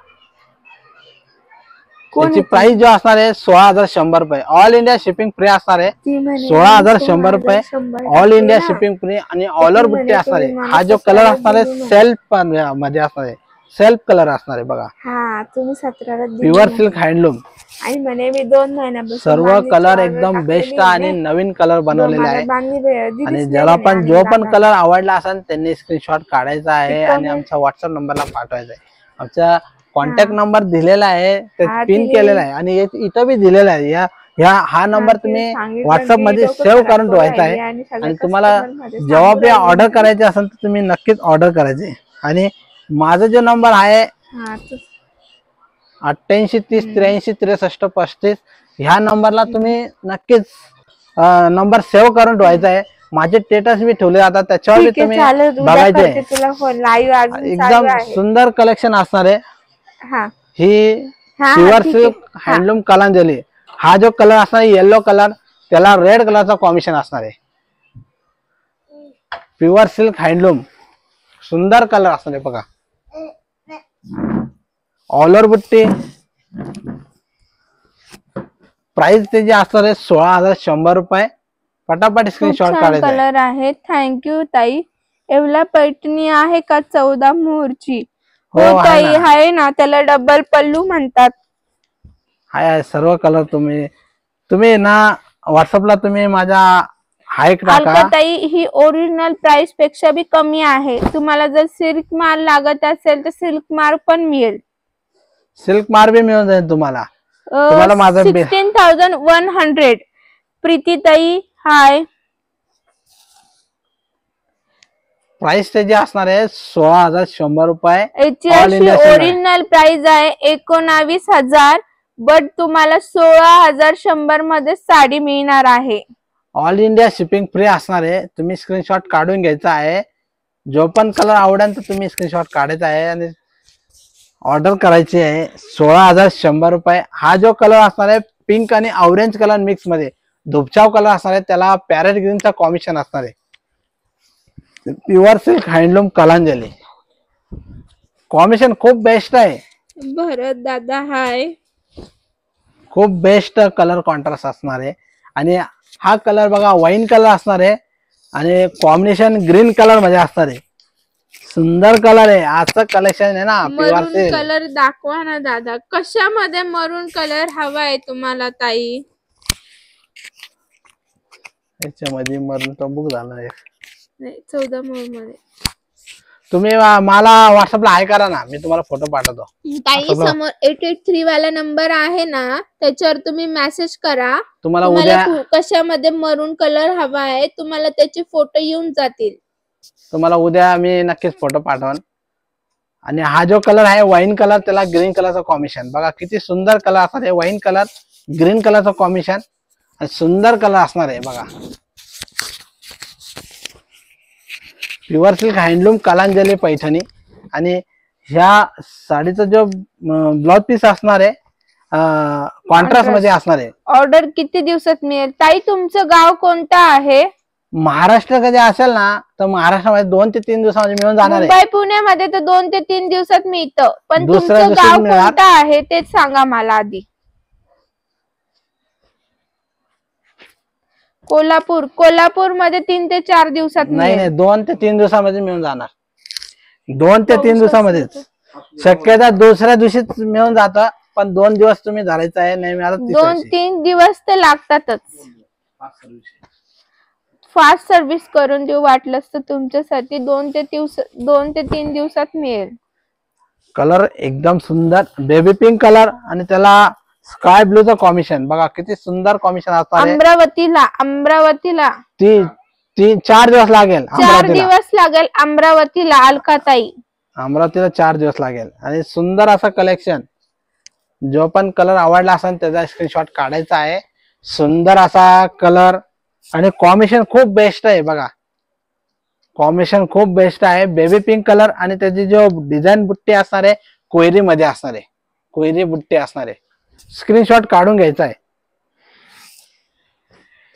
त्याची प्राइस जो असणार आहे 16,100 रुपये. ऑल इंडिया शिपिंग फ्री असणार आहे. 16,100 रुपये ऑल इंडिया शिपिंग फ्री आणि ऑल ओव्हर बुट्टी असणार आहे. हा जो कलर असणार आहे सेल्फ मध्ये असणार आहे. सेल्फ कलर असणार आहे बघा. हा तुम्ही 17 प्युअर सिल्क हँडलूम. आणि म्हणे मी 2 महिन्यापासून सर्व कलर एकदम बेस्ट आणि नवीन कलर बनवलेले आहे आणि ज्याला पण जो पण कलर आवडला असेल त्यांनी स्क्रीनशॉट काढायचा आहे आणि आमच्या व्हॉट्सअप नंबरला पाठवायचा आहे. आमचा कॉन्टॅक्ट नंबर दिलेला आहे, ते पिन केलेला आहे आणि इथं बी दिलेला आहे. हा नंबर तुम्ही व्हॉट्सअप मध्ये सेव्ह करून ठेवायचा आहे आणि तुम्हाला जेव्हा बी ऑर्डर करायचे असेल तर तुम्ही नक्कीच ऑर्डर करायचे. आणि माझा जो नंबर आहे 88 30 83 63 35 ह्या नंबरला तुम्ही नक्कीच नंबर सेव्ह करून ठेवायचा आहे माझे स्टेटस मी ठेवले आता त्याच्यावर ठीक आहे, तुम्ही चालेल. उद्या बघायचे. करते तुला फोन. लाईव्ह अजून एकदम चालू आहे. सुंदर कलेक्शन असणार आहे. हा ही हा, प्युअर ठीक आहे. Silk handloom Kalanjali. हा जो कलर असणार येलो कलर, त्याला रेड कलरचा कॉम्बिनेशन असणार आहे. प्युअर सिल्क हँडलूम सुंदर कलर असणार आहे बघा. ऑल ओव्हर बुट्टी. प्राइस त्याची असणार आहे 16,100 रुपये. पटापट स्क्रीनशॉट काढायचा आहे. कलर आहे. थँक्यू ताई. एवढा पैठणी आहे का 14 मोहरची? हो, हो आहे ताई, ना. आहे ना. त्याला डबल पल्लू म्हणतात. हाय सर्व कलर तुम्ही ना व्हॉट्सअपला तुम्ही माझ्या हाय टाका. अलकाताई, ही ओरिजिनल प्राइस पेक्षा बी कमी आहे. तुम्हाला जर सिल्क मार लागत असेल तर सिल्क मार पण मिळेल. सिल्क मार बी मिळून जाईल तुम्हाला. तुम्हाला माझं 16,100. प्रीतीताई हाय. प्राइस त्याची असणार आहे 16,100 रुपये. याची All अशी India sale आहे. ओरिजिनल प्राइस आहे 19,000, बट तुम्हाला 16,100 मध्ये साडी मिळणार आहे. ऑल इंडिया शिपिंग फ्री असणार आहे. तुम्ही स्क्रीनशॉट काढून घ्यायचा आहे. जो पण कलर आवडेल तर तुम्ही स्क्रीनशॉट काढायचा आहे आणि ऑर्डर करायची आहे. 16,100 रुपये. हा जो कलर असणार आहे पिंक आणि ऑरेंज कलर मिक्स मध्ये धुपचाव कलर असणार आहे. त्याला पॅरेट ग्रीनचा कॉम्बिनेशन असणार आहे. Pure silk handloom Kalanjali combination खूप बेस्ट आहे. भरत दादा हाय. खूप बेस्ट कलर कॉन्ट्रास्ट असणार आहे. आणि हा कलर बघा वाईन कलर असणार आहे आणि कॉम्बिनेशन ग्रीन कलर मध्ये असणार आहे. सुंदर कलर आहे. आजचं कलेक्शन आहे ना प्युअर मरून सिल्क. कलर दाखवा ना दादा. कशामध्ये मरून कलर हवा आहे तुम्हाला ताई? याच्यामध्ये मरून तर बुक झालं आहे. नाही, 14 मध्ये. तुम्ही मला व्हॉट्सअपला हाय करा ना, मी तुम्हाला फोटो पाठवतो. ताई समोर 883 वाला नंबर आहे ना, त्याच्यावर तुम्ही मेसेज करा. तुम्हाला तुम्हाला उद्या कशामध्ये मरून कलर हवा आहे, तुम्हाला त्याचे फोटो येऊन जातील. मी नक्कीच फोटो पाठवन. आणि हा जो कलर आहे वाईन कलर, त्याला ग्रीन कलरचा कॉम्बिनेशन बघा किती सुंदर कलर असणार आहे. वाईन कलर ग्रीन कलरचा कॉम्बिनेशन सुंदर कलर असणार आहे बघा. Pure silk handloom Kalanjali Paithani. आणि ह्या साडीचा जो ब्लाउज पीस असणार आहे कॉन्ट्रास्ट मध्ये असणार आहे. ऑर्डर किती दिवसात मिळेल ताई? तुमचं गाव कोणतं आहे? महाराष्ट्र कधी असेल ना तर महाराष्ट्रामध्ये 2 ते 3 दिवसामध्ये मिळून जाणार आहे. मुंबई पुण्यामध्ये तर 2 ते 3 दिवसात मिळतं. पण दुसऱ्या तुमचं दिवशी गाव मिळणार. कोणतं आहे ते सांगा मला आधी. कोल्हापूर मध्ये 3 ते 4 दिवसात नाही मिळेल. 2 ते 3 दिवसामध्ये मिळून जाणार. 2 ते 3 दिवसामध्येच. शक्यता दुसऱ्या दिवशीच मिळून जातं, पण 2 दिवस तुम्ही धरायचं आहे. नाही मिळालं 2-3 दिवस ते लागतातच. फास्ट सर्व्हिस करून देऊ वाटलंच तर तुमच्यासाठी 2 ते 3 दिवसात मिळेल. कलर एकदम सुंदर बेबी पिंक कलर आणि त्याला स्काय ब्लूचं कॉम्बिनेशन बघा किती सुंदर कॉम्बिनेशन असणार आहे. अमरावतीला 4 दिवस लागेल. 4 दिवस लागेल अमरावतीला. अलकाताई अमरावतीला 4 दिवस लागेल. आणि सुंदर असं कलेक्शन. जो पण कलर आवडला असेल त्याचा स्क्रीनशॉट काढायचा आहे. सुंदर असा कलर आणि कॉम्बिनेशन खूप बेस्ट आहे बघा. कॉम्बिनेशन खूप बेस्ट आहे. बेबी पिंक कलर आणि त्याची जो डिझाईन बुट्टी असणार आहे कोयरी मध्ये असणार आहे. कोयरी बुट्टी असणार आहे. स्क्रीनशॉट काढून घ्यायचा आहे.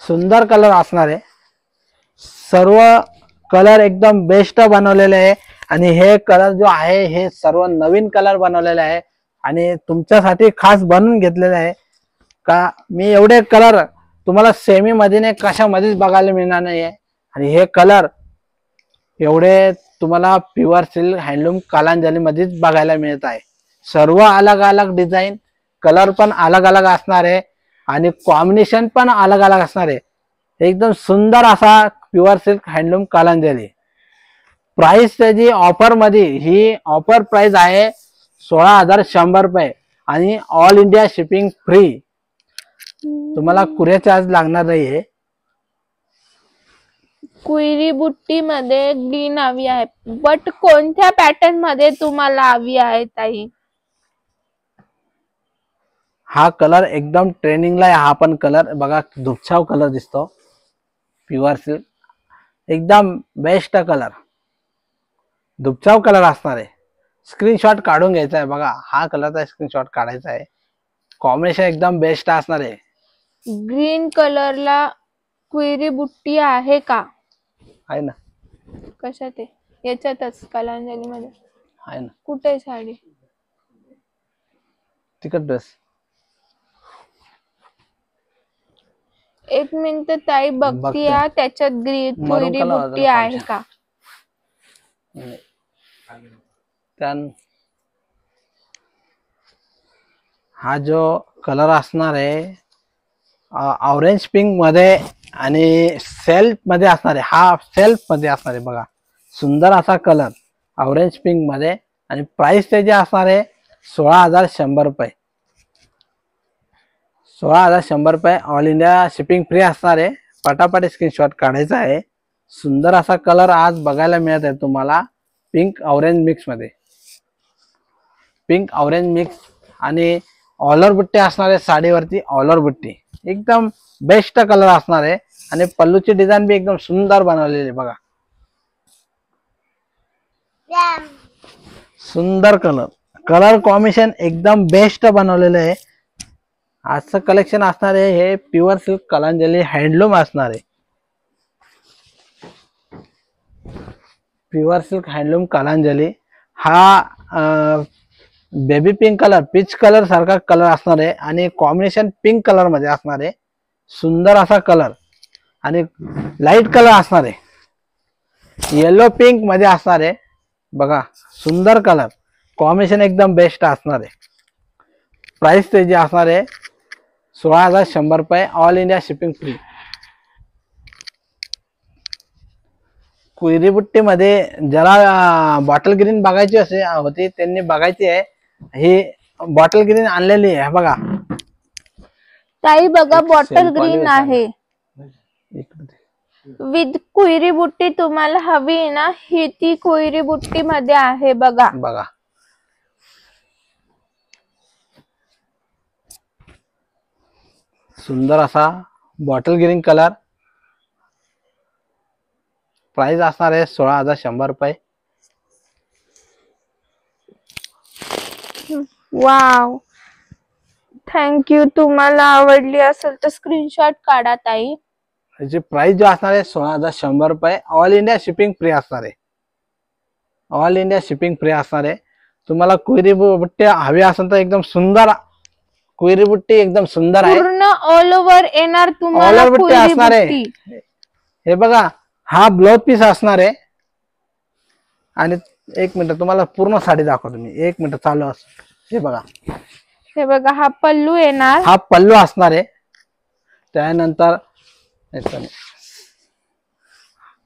सुंदर कलर असणार आहे. सर्व कलर एकदम बेस्ट बनवलेले आहे. आणि हे कलर जो आहे हे सर्व नवीन कलर बनवलेले आहे आणि तुमच्यासाठी खास बनवून घेतलेले आहे. का मी एवढे कलर तुम्हाला सेमी मध्ये नाही कशामध्येच बघायला मिळणार नाहीये. आणि हे कलर एवढे तुम्हाला प्युअर सिल्क हँडलूम कलांजली मध्येच बघायला मिळत आहे. सर्व अलग अलग डिझाईन कलर पण अलग अलग असणार आहे आणि कॉम्बिनेशन पण अलग अलग असणार आहे. एकदम सुंदर असा pure silk handloom Kalanjali. Price त्याची ऑफर मध्ये ही ऑफर प्राइस आहे 16,100 रुपये आणि ऑल इंडिया शिपिंग फ्री. तुम्हाला कुरिअर चार्ज लागणार नाहीये. कुयरी बुट्टी मध्ये ग्रीन हवी आहे, बट कोणत्या पॅटर्न मध्ये तुम्हाला हवी आहे ताई? हा कलर एकदम ट्रेंडिंगला आहे. हा पण कलर बघा धुपछाव कलर दिसतो. प्युअर सिल्क एकदम बेस्ट कलर, दुपचाव कलर असणार आहे. स्क्रीनशॉट काढून घ्यायचा आहे बघा, हा कलरचा स्क्रीनशॉट काढायचा आहे. कॉम्बिनेशन एकदम बेस्ट असणार आहे. ग्रीन कलरला क्वेरी बुट्टी आहे का? आहे ना. कशात आहे? याच्यातच कलांजली मध्ये आहे ना. कुठे आहे साडी? तिकट ड्रेस. एक मिनिट ताई बघती बघते. त्याच्यात ग्रीन मरून क्वेरी कलर बुट्टी आहे function. का? हा जो कलर असणार आहे ऑरेंज पिंक मध्ये आणि सेल्फ मध्ये असणार आहे. हा सेल्फ मध्ये असणार आहे बघा, सुंदर असा कलर ऑरेंज पिंक मध्ये. आणि प्राइस त्याची असणार आहे 16,100 रुपये. 16,100 रुपये. ऑल इंडिया शिपिंग फ्री असणार आहे. पटापट स्क्रीनशॉट काढायचा आहे. सुंदर असा कलर आज बघायला मिळत आहे तुम्हाला, पिंक ऑरेंज मिक्स मध्ये. पिंक ऑरेंज मिक्स आणि ऑलर बुट्टी असणार आहे साडीवरती. ऑलर बुट्टी एकदम बेस्ट कलर असणार आहे. आणि पल्लूची डिझाईन बी एकदम सुंदर बनवलेली बघा, सुंदर कलर. कलर कॉम्बिनेशन एकदम बेस्ट बनवलेलं आहे. आजचं कलेक्शन असणार आहे हे प्युअर सिल्क कलांजली हँडलूम असणार आहे. Pure silk handloom Kalanjali. हा baby pink colour, peach colour सारखा कलर असणार आहे आणि कॉम्बिनेशन पिंक कलर मध्ये असणार आहे. सुंदर असा कलर आणि लाईट कलर असणार आहे, येलो पिंक मध्ये असणार आहे बघा. सुंदर कलर कॉम्बिनेशन एकदम बेस्ट असणार आहे. प्राइस त्याची असणार आहे 16,100 रुपये. All India shipping free. कुयरी बुट्टी मध्ये ज्याला बॉटल ग्रीन बघायची होती त्यांनी बघायची आहे. ही बॉटल ग्रीन आणलेली आहे बघा ताई बघा, बॉटल ग्रीन आहे विथ कुयरी बुट्टी. तुम्हाला हवी आहे ना, ही ती कुयरी बुट्टी मध्ये आहे बघा. बघा सुंदर असा बॉटल ग्रीन कलर. प्राइस असणार आहे 16,100 रुपये. Wow, thank you. तुम्हाला आवडली असेल तर स्क्रीनशॉट काढा ताई. याची प्राइस जो असणार आहे 16,100 रुपये. ऑल इंडिया शिपिंग फ्री असणार आहे. ऑल इंडिया शिपिंग फ्री असणार आहे. तुम्हाला कुयरी बुट्टी हवी असेल तर एकदम सुंदर कुयरी बुट्टी एकदम सुंदर आहे. पूर्ण ऑल ओव्हर येणार तुम्हाला ऑल ओव्हर बुट्टी कुयरी असणार आहे. बुट्टी. हे बघा, हा ब्लाउज पीस असणार आहे. आणि एक मिनिट तुम्हाला पूर्ण साडी दाखवतो मी. एक मिनिट चालू असं. हे बघा, हे बघा, हा पल्लू येणार. हा पल्लू असणार आहे. त्यानंतर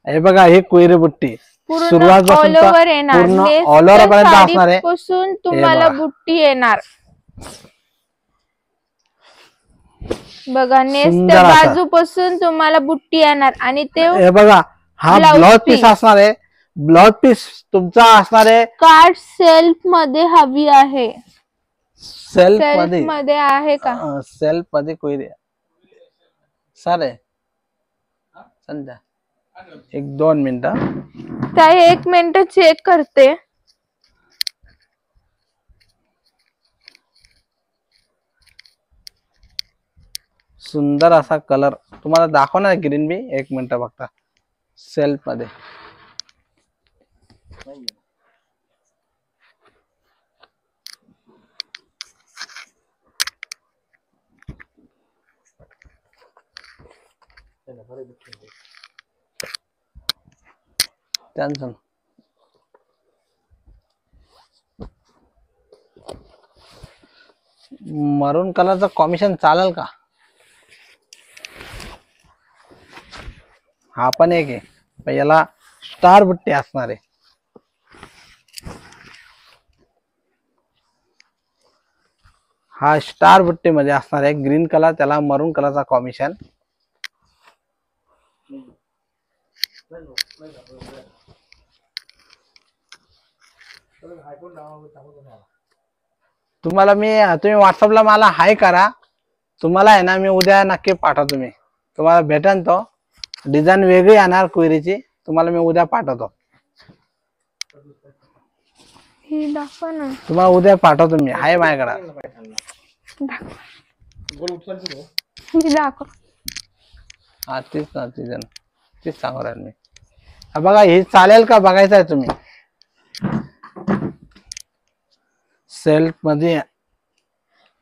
हे बघा, ही कुयरी बुट्टी पूर्ण ऑल ओव्हर येणार. ऑल ओव्हर पर्यंत असणार आहे. पासून तुम्हाला बुट्टी येणार बघा. नेस्ट बाजू पासून तुम्हाला बुट्टी येणार. आणि ते हे बघा, हा ब्लाउज पीस असणार आहे. ब्लाउज पीस तुमचा असणार आहे. कार्ड सेल्फ मध्ये हवी आहे. सेल्फ मध्ये आहे का? सेल्फ मध्ये कुयरी सर आहे. संध्या 1-2 मिनिटं ताई, 1 मिनिट चेक करते. सुंदर असा कलर तुम्हाला दाखवणार ग्रीन बी. 1 मिनिट बघता. सेल्फ मध्ये त्यांचं मरून कलरचं कॉम्बिनेशन चालेल का? हा पण एक आहे, पण याला स्टार बुट्टी असणार आहे. हा स्टार बुट्टी मध्ये असणार आहे. ग्रीन कलर त्याला मरून कलरचा कॉम्बिनेशन. तुम्हाला तुम्ही व्हॉट्सअपला मला हाय करा. तुम्हाला आहे ना, मी उद्या नक्की पाठवतो. तुम्हाला भेटेन तो. डिझाईन वेगळी येणार कुयरीची. तुम्हाला मी उद्या पाठवतो. ही दाखवा ना. तुम्हाला उद्या पाठवतो मी, आहे माझ्याकडे. ही दाखव. हा तेच ना, तेच सांगू राहील मी. बघा हे चालेल का बघायचं आहे तुम्ही. सेल्फ मध्ये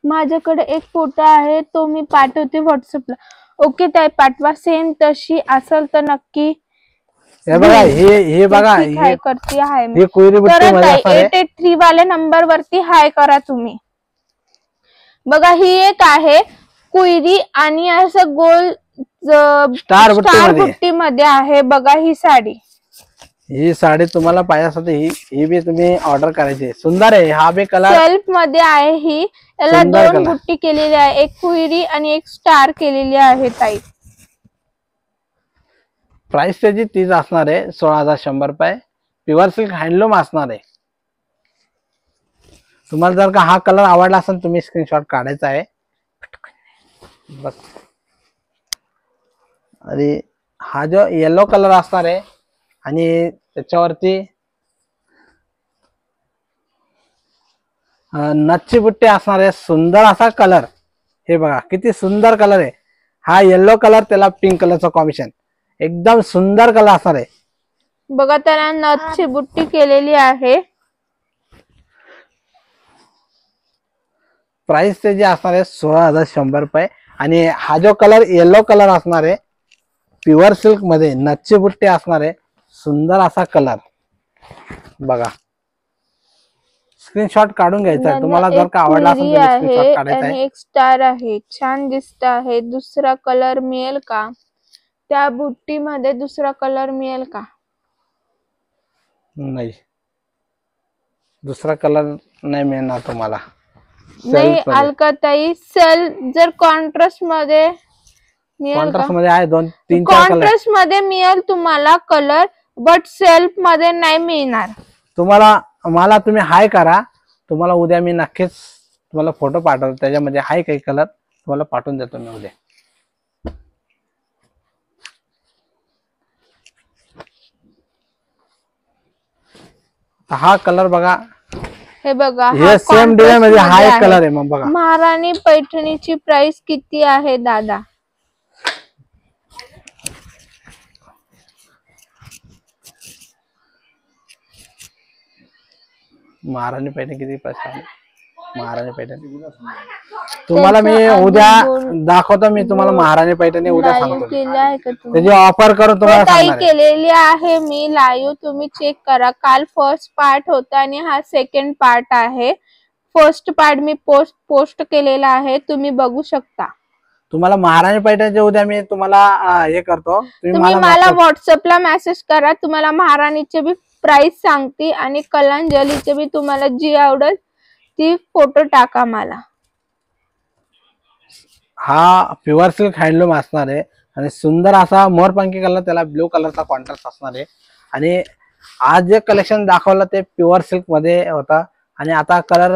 माझ्याकडे एक फोटो आहे, तो मी पाठवते व्हॉट्सअपला. ओके ताई, पाठवा. सेम तशी असेल तर नक्की. हे बघा, हे बघा, हाय करते हाय हे कोयरी बुट्टी मध्ये असणार आहे. 883 वाल्या नंबर वरती हाय करा तुम्ही. बघा ही एक आहे कुयरी आणि असं गोल स्टार बुट्टी मध्ये आहे. बघा ही साडी. ही साडी तुम्हाला पाहिजे असेल तर ही बी तुम्ही ऑर्डर करायची. सुंदर आहे. हा बी कलर सेल्फ मध्ये आहे. ही याला 2 बुट्टी केलेली आहे, एक कुयरी आणि एक स्टार केलेली आहे ताई. प्राइस त्याची 30 असणार आहे. 16,100 रुपये. प्युअर सिल्क हँडलूम असणार आहे. तुम्हाला जर का हा कलर आवडला असेल तुम्ही स्क्रीनशॉट काढायचा आहे बस. आणि हा जो येलो कलर असणार आहे आणि त्याच्यावरती नक्षी बुट्टी असणार आहे. सुंदर असा कलर. हे बघा किती सुंदर कलर आहे. हा येलो कलर त्याला पिंक कलरचं कॉम्बिनेशन, एकदम सुंदर कलर असणार आहे. बघा त्याला नक्षी बुट्टी केलेली आहे. प्राइस त्याची असणार आहे 16,100 रुपये. आणि हा जो कलर येलो कलर असणार आहे, प्युअर सिल्क मध्ये नक्षी बुट्टी असणार आहे. सुंदर असा कलर बघा. स्क्रीनशॉट काढून घ्यायचा आहे तुम्हाला. जर का आवडला असेल तर स्क्रीनशॉट काढायचा आहे. एक स्टार आहे, छान दिसत आहे. दुसरा कलर मिळेल का त्या बुट्टी मध्ये? दुसरा कलर मिळेल का? नाही, दुसरा कलर नाही मिळणार तुम्हाला. नाही अलकाताई, सेल जर कॉन्ट्रास्ट मध्ये मिळेल का? कॉन्ट्रास्ट मध्ये आहे 2-3-4 कलर. कॉन्ट्रास्ट मध्ये मिळेल तुम्हाला कलर, बट सेल्फ मध्ये नाही मिळणार तुम्हाला. मला तुम्ही हाय करा, तुम्हाला उद्या मी नक्कीच तुम्हाला फोटो पाठवतो. त्याच्यामध्ये हाय काही कलर तुम्हाला पाठवून देतो मी उद्या. हा कलर बघा. हे बघा, हे सेम डिझाइन मध्ये हा एक कलर आहे. मग बघा महाराणी पैठणीची प्राइस किती आहे दादा? महाराणी पैठणी किती पैसे आहे? महाराणी पैठणी तुम्हाला मी उद्या दाखवतो. मी तुम्हाला महाराणी पैठणी उद्या सांगतो. त्याची ऑफर करून तुम्हाला सांगणार आहे. केलेली आहे मी लाईव्ह, तुम्ही चेक करा. काल फर्स्ट पार्ट होता आणि हा सेकंड पार्ट आहे. फर्स्ट पार्ट मी पोस्ट केलेला आहे, तुम्ही बघू शकता. तुम्हाला महाराणी पैठणीचे उद्या मी तुम्हाला हे करतो. तुम्ही मला व्हॉट्सअपला मेसेज करा. तुम्हाला महाराणीचे बी प्राइस सांगते आणि कलांजलीचे बी तुम्हाला जी आवडेल ती फोटो टाका मला. हा प्युअर सिल्क हँडलूम असणार आहे आणि सुंदर असा मोरपंखी कलर, त्याला ब्लू कलरचा कॉन्ट्रास्ट असणार आहे. आणि आज जे कलेक्शन दाखवलं ते प्युअर सिल्क मध्ये होता आणि आता कलर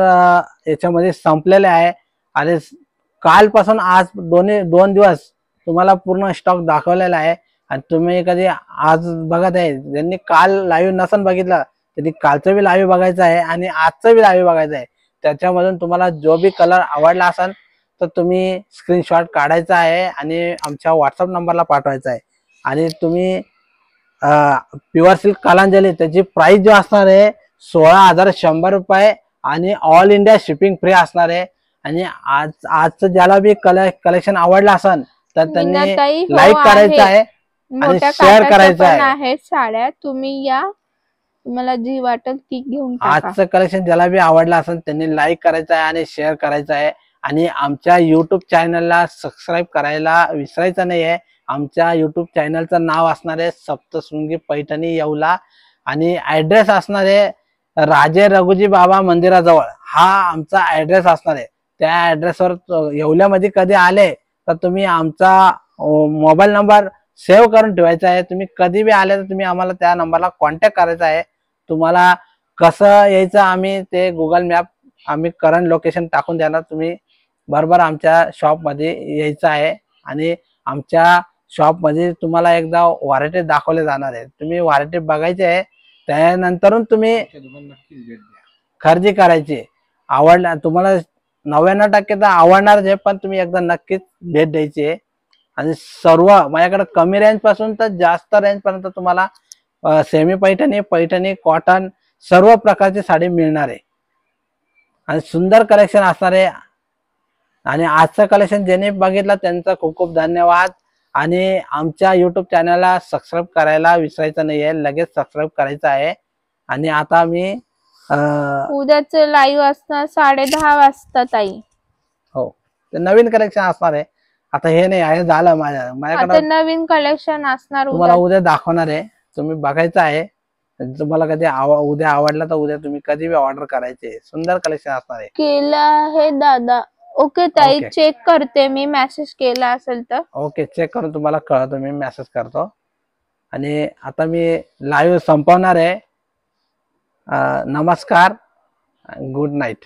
याच्यामध्ये संपलेले आहे. आणि कालपासून आज 2 दिवस तुम्हाला पूर्ण स्टॉक दाखवलेला आहे. आणि तुम्ही कधी आज बघत आहे, ज्यांनी काल लाईव्ह नसन बघितलं त्यांनी कालचं बी लाईव्ह बघायचं आहे आणि आजचं बी लाईव्ह बघायचं आहे. त्याच्यामधून तुम्हाला जो बी कलर आवडला असेल तर तुम्ही स्क्रीनशॉट काढायचा आहे आणि आमच्या व्हॉट्सअप नंबरला पाठवायचा आहे. आणि तुम्ही प्युअर सिल्क कलांजली त्याची प्राइस जो असणार आहे 16,100 रुपये आणि ऑल इंडिया शिपिंग फ्री असणार आहे. आणि आजचं ज्याला बी कलेक्शन आवडलं असेल तर त्यांनी लाईक करायचं आहे आणि शेअर करायचं आहे. साड्या तुम्ही या, तुम्हाला जी वाटेल ती घेऊन टाका. आजचं कलेक्शन ज्याला बी आवडलं असेल त्यांनी लाईक करायचं आहे आणि शेअर करायचं आहे. आणि आमच्या युट्यूब चॅनलला सबस्क्राईब करायला विसरायचं नाही आहे. आमच्या युट्यूब चॅनलचं नाव असणार आहे सप्तशृंगी पैठणी येवला आणि ऍड्रेस असणार आहे राजे रघुजी बाबा मंदिराजवळ. हा आमचा ऍड्रेस असणार आहे. त्या ऍड्रेसवर येवल्यामध्ये कधी आले तर तुम्ही आमचा मोबाईल नंबर सेव्ह करून ठेवायचा आहे. तुम्ही कधी बी आले तर तुम्ही आम्हाला त्या नंबरला कॉन्टॅक्ट करायचा आहे. तुम्हाला कसं यायचं आम्ही ते गुगल मॅप आम्ही करंट लोकेशन टाकून देणार. तुम्ही बरोबर आमच्या शॉप मध्ये यायचं आहे आणि आमच्या शॉप मध्ये तुम्हाला एकदा व्हरायटी दाखवले जाणार आहे. तुम्ही व्हरायटी बघायची आहे, त्यानंतरून तुम्ही खरेदी करायची. आवडला तुम्हाला 99% तर आवडणारच आहे, पण तुम्ही एकदा नक्कीच भेट द्यायची आहे. आणि सर्व माझ्याकडे कमी रेंज पासून तर जास्त रेंज पर्यंत तुम्हाला सेमी पैठणी, पैठणी, कॉटन सर्व प्रकारची साडी मिळणार आहे आणि सुंदर कलेक्शन असणार आहे. आणि आजचं कलेक्शन ज्यांनी बघितलं त्यांचा खूप खूप धन्यवाद. आणि आमच्या युट्यूब चॅनलला सबस्क्राईब करायला विसरायचं नाहीये, लगेच सबस्क्राईब करायचं आहे. आणि आता मी उद्याच लाईव्ह असणार 10:30 वाजता ताई. हो, ते नवीन कलेक्शन असणार आहे. आता हे नाही आहे, झालं माझ्याकडे आता नवीन कलेक्शन असणार तुम्हाला उद्या. उद्या दाखवणार आहे. तुम्ही बघायचं आहे. तुम्हाला कधी उद्या आवडला तर उद्या तुम्ही कधी बी ऑर्डर करायचे. सुंदर कलेक्शन असणार आहे. केला आहे दादा. ओके ताई, ओके. चेक करते मी, मेसेज केला असेल तर. ओके, चेक करून तुम्हाला कळतो, मी मेसेज करतो. आणि आता मी लाईव्ह संपवणार आहे. नमस्कार, गुड नाईट.